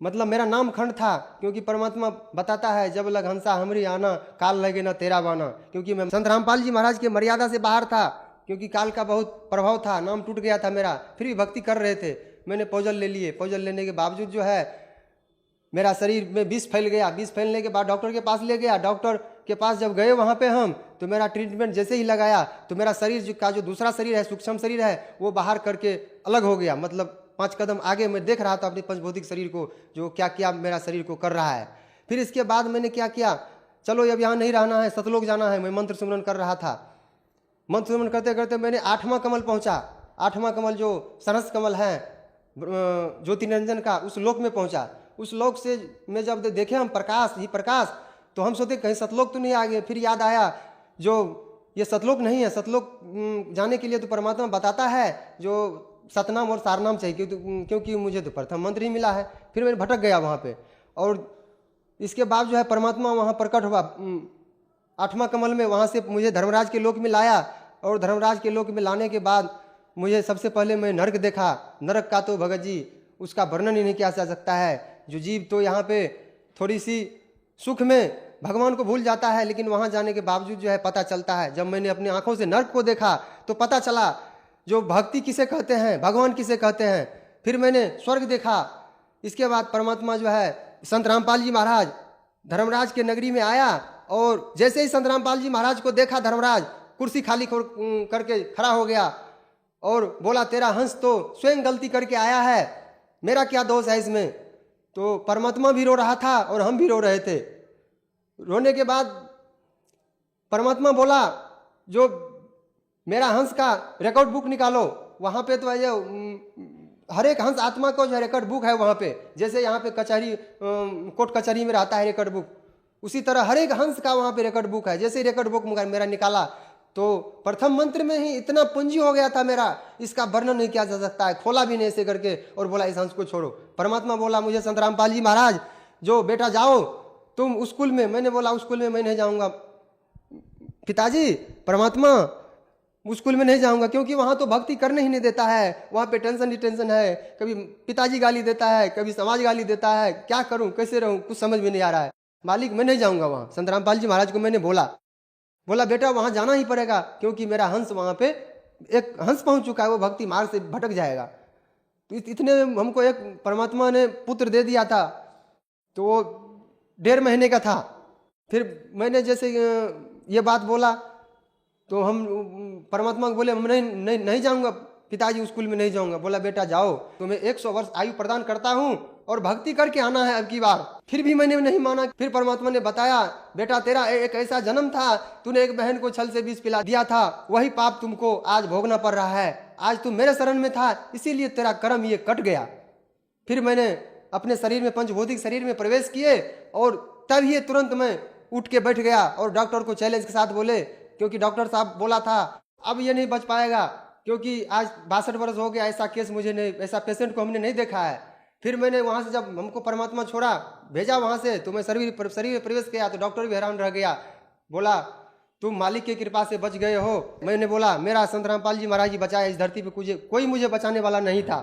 मतलब मेरा नाम खंड था, क्योंकि परमात्मा बताता है जब लग हंसा हमरी आना काल लगे ना तेरा बाना। क्योंकि मैं संत रामपाल जी महाराज के मर्यादा से बाहर था, क्योंकि काल का बहुत प्रभाव था, नाम टूट गया था मेरा, फिर भी भक्ति कर रहे थे। मैंने पोजल ले लिए। पोजल लेने के बावजूद जो है मेरा शरीर में विष फैल गया। विष फैलने के बाद डॉक्टर के पास ले गया। डॉक्टर के पास जब गए वहाँ पे हम, तो मेरा ट्रीटमेंट जैसे ही लगाया तो मेरा शरीर का जो दूसरा शरीर है, सूक्ष्म शरीर है, वो बाहर करके अलग हो गया। मतलब 5 कदम आगे मैं देख रहा था अपने पंचभौतिक शरीर को, जो क्या क्या मेरा शरीर को कर रहा है। फिर इसके बाद मैंने क्या किया, चलो अब यहाँ नहीं रहना है, सतलोक जाना है। मैं मंत्र सुमरन कर रहा था। मंत्र सुमरन करते करते मैंने 8वां कमल पहुँचा। 8वां कमल जो सरस कमल है ज्योति निरंजन का, उस लोक में पहुँचा। उस लोक से मैं जब देखे हम प्रकाश ही प्रकाश, तो हम सोचे कहीं सतलोक तो नहीं आ गए। फिर याद आया जो ये सतलोक नहीं है, सतलोक जाने के लिए तो परमात्मा बताता है जो सतनाम और सारनाम चाहिए, क्योंकि मुझे तो प्रथम मंत्र ही मिला है। फिर मैं भटक गया वहाँ पे, और इसके बाद जो है परमात्मा वहाँ प्रकट हुआ 8वां कमल में। वहाँ से मुझे धर्मराज के लोक में लाया, और धर्मराज के लोक में लाने के बाद मुझे सबसे पहले मैं नरक देखा। नरक का तो भगत जी उसका वर्णन ही नहीं किया जा सकता है। जो जीव तो यहाँ पे थोड़ी सी सुख में भगवान को भूल जाता है, लेकिन वहाँ जाने के बावजूद जो है पता चलता है। जब मैंने अपनी आंखों से नरक को देखा तो पता चला जो भक्ति किसे कहते हैं, भगवान किसे कहते हैं। फिर मैंने स्वर्ग देखा। इसके बाद परमात्मा जो है संत रामपाल जी महाराज धर्मराज के नगरी में आया, और जैसे ही संत रामपाल जी महाराज को देखा धर्मराज कुर्सी खाली करके खड़ा हो गया और बोला, तेरा हंस तो स्वयं गलती करके आया है, मेरा क्या दोष है इसमें। तो परमात्मा भी रो रहा था और हम भी रो रहे थे। रोने के बाद परमात्मा बोला, जो मेरा हंस का रिकॉर्ड बुक निकालो। वहाँ पे तो है हर एक हंस आत्मा को जो रिकॉर्ड बुक है वहाँ पे, जैसे यहाँ पे कचहरी कोर्ट कचहरी में रहता है रिकॉर्ड बुक, उसी तरह हर एक हंस का वहाँ पे रिकॉर्ड बुक है। जैसे रिकॉर्ड बुक मेरा निकाला तो प्रथम मंत्र में ही इतना पूंजी हो गया था मेरा, इसका वर्णन नहीं किया जा सकता है। खोला भी नहीं ऐसे करके और बोला इस हंस को छोड़ो। परमात्मा बोला मुझे संत रामपाल जी महाराज, जो बेटा जाओ तुम उस स्कूल में। मैंने बोला उस स्कूल में मैं नहीं जाऊँगा पिताजी। परमात्मा उस स्कूल में नहीं जाऊँगा, क्योंकि वहाँ तो भक्ति करने ही नहीं देता है। वहाँ पे टेंशन ही टेंशन है, कभी पिताजी गाली देता है, कभी समाज गाली देता है। क्या करूँ, कैसे रहूँ, कुछ समझ में नहीं आ रहा है। मालिक मैं नहीं जाऊँगा वहाँ। संत रामपाल जी महाराज को मैंने बोला बेटा वहाँ जाना ही पड़ेगा, क्योंकि मेरा हंस वहाँ पे एक हंस पहुँच चुका है, वो भक्ति मार्ग से भटक जाएगा। तो इतने हमको एक परमात्मा ने पुत्र दे दिया था, तो वो 1.5 महीने का था। फिर मैंने जैसे ये बात बोला तो हम परमात्मा को बोले हम नहीं जाऊँगा पिताजी, उस स्कूल में नहीं जाऊँगा। बोला बेटा जाओ, तुम्हें 100 वर्ष आयु प्रदान करता हूँ और भक्ति करके आना है अब की बार। फिर भी मैंने नहीं माना। फिर परमात्मा ने बताया बेटा तेरा एक ऐसा जन्म था, तूने एक बहन को छल से विष पिला दिया था, वही पाप तुमको आज भोगना पड़ रहा है। आज तू मेरे शरण में था, इसीलिए तेरा कर्म ये कट गया। फिर मैंने अपने शरीर में पंचभौतिक शरीर में प्रवेश किए, और तब ये तुरंत मैं उठ के बैठ गया और डॉक्टर को चैलेंज के साथ बोले, क्योंकि डॉक्टर साहब बोला था अब ये नहीं बच पाएगा, क्योंकि आज 62 वर्ष हो गया, ऐसा केस मुझे नहीं, ऐसा पेशेंट को हमने नहीं देखा है। फिर मैंने वहाँ से जब हमको परमात्मा छोड़ा भेजा वहाँ से, तो मैं शरीर में प्रवेश किया तो डॉक्टर भी हैरान रह गया। बोला तुम मालिक की कृपा से बच गए हो। मैंने बोला मेरा संत रामपाल जी महाराज जी बचाए, इस धरती पे कोई मुझे बचाने वाला नहीं था।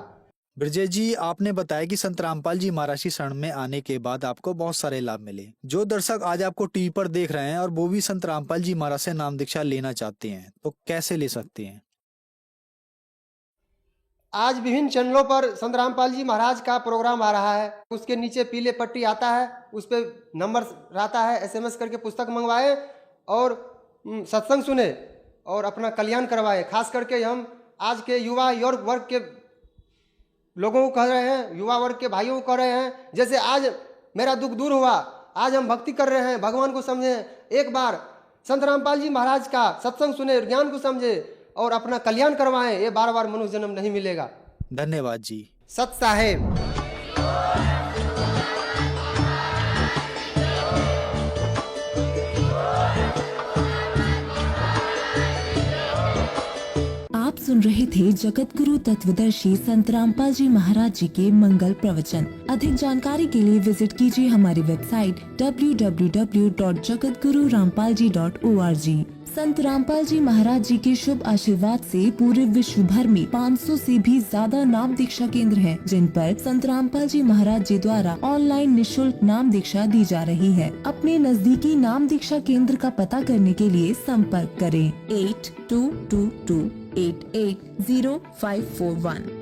ब्रजेश जी, आपने बताया कि संत रामपाल जी महाराज की शरण में आने के बाद आपको बहुत सारे लाभ मिले। जो दर्शक आज आपको टीवी पर देख रहे हैं और वो भी संत रामपाल जी महाराज से नाम दीक्षा लेना चाहते हैं, तो कैसे ले सकते हैं? आज विभिन्न चैनलों पर संत रामपाल जी महाराज का प्रोग्राम आ रहा है। उसके नीचे पीले पट्टी आता है, उस पर नंबर रहता है, SMS करके पुस्तक मंगवाए और सत्संग सुने और अपना कल्याण करवाए। खास करके हम आज के युवा वर्ग के लोगों को कह रहे हैं, युवा वर्ग के भाइयों को कह रहे हैं, जैसे आज मेरा दुख दूर हुआ, आज हम भक्ति कर रहे हैं, भगवान को समझे, एक बार संत रामपाल जी महाराज का सत्संग सुने, ज्ञान को समझे और अपना कल्याण करवाएं। ये बार बार मनुष्य जन्म नहीं मिलेगा। धन्यवाद जी। सत साहेब। आप सुन रहे थे जगत गुरु तत्वदर्शी संत रामपाल जी महाराज जी के मंगल प्रवचन। अधिक जानकारी के लिए विजिट कीजिए हमारी वेबसाइट www.jagatgururampalji.org। संत रामपाल जी महाराज जी के शुभ आशीर्वाद से पूरे विश्व भर में 500 से भी ज्यादा नाम दीक्षा केंद्र हैं, जिन पर संत रामपाल जी महाराज जी द्वारा ऑनलाइन निशुल्क नाम दीक्षा दी जा रही है। अपने नजदीकी नाम दीक्षा केंद्र का पता करने के लिए संपर्क करें 8222880541।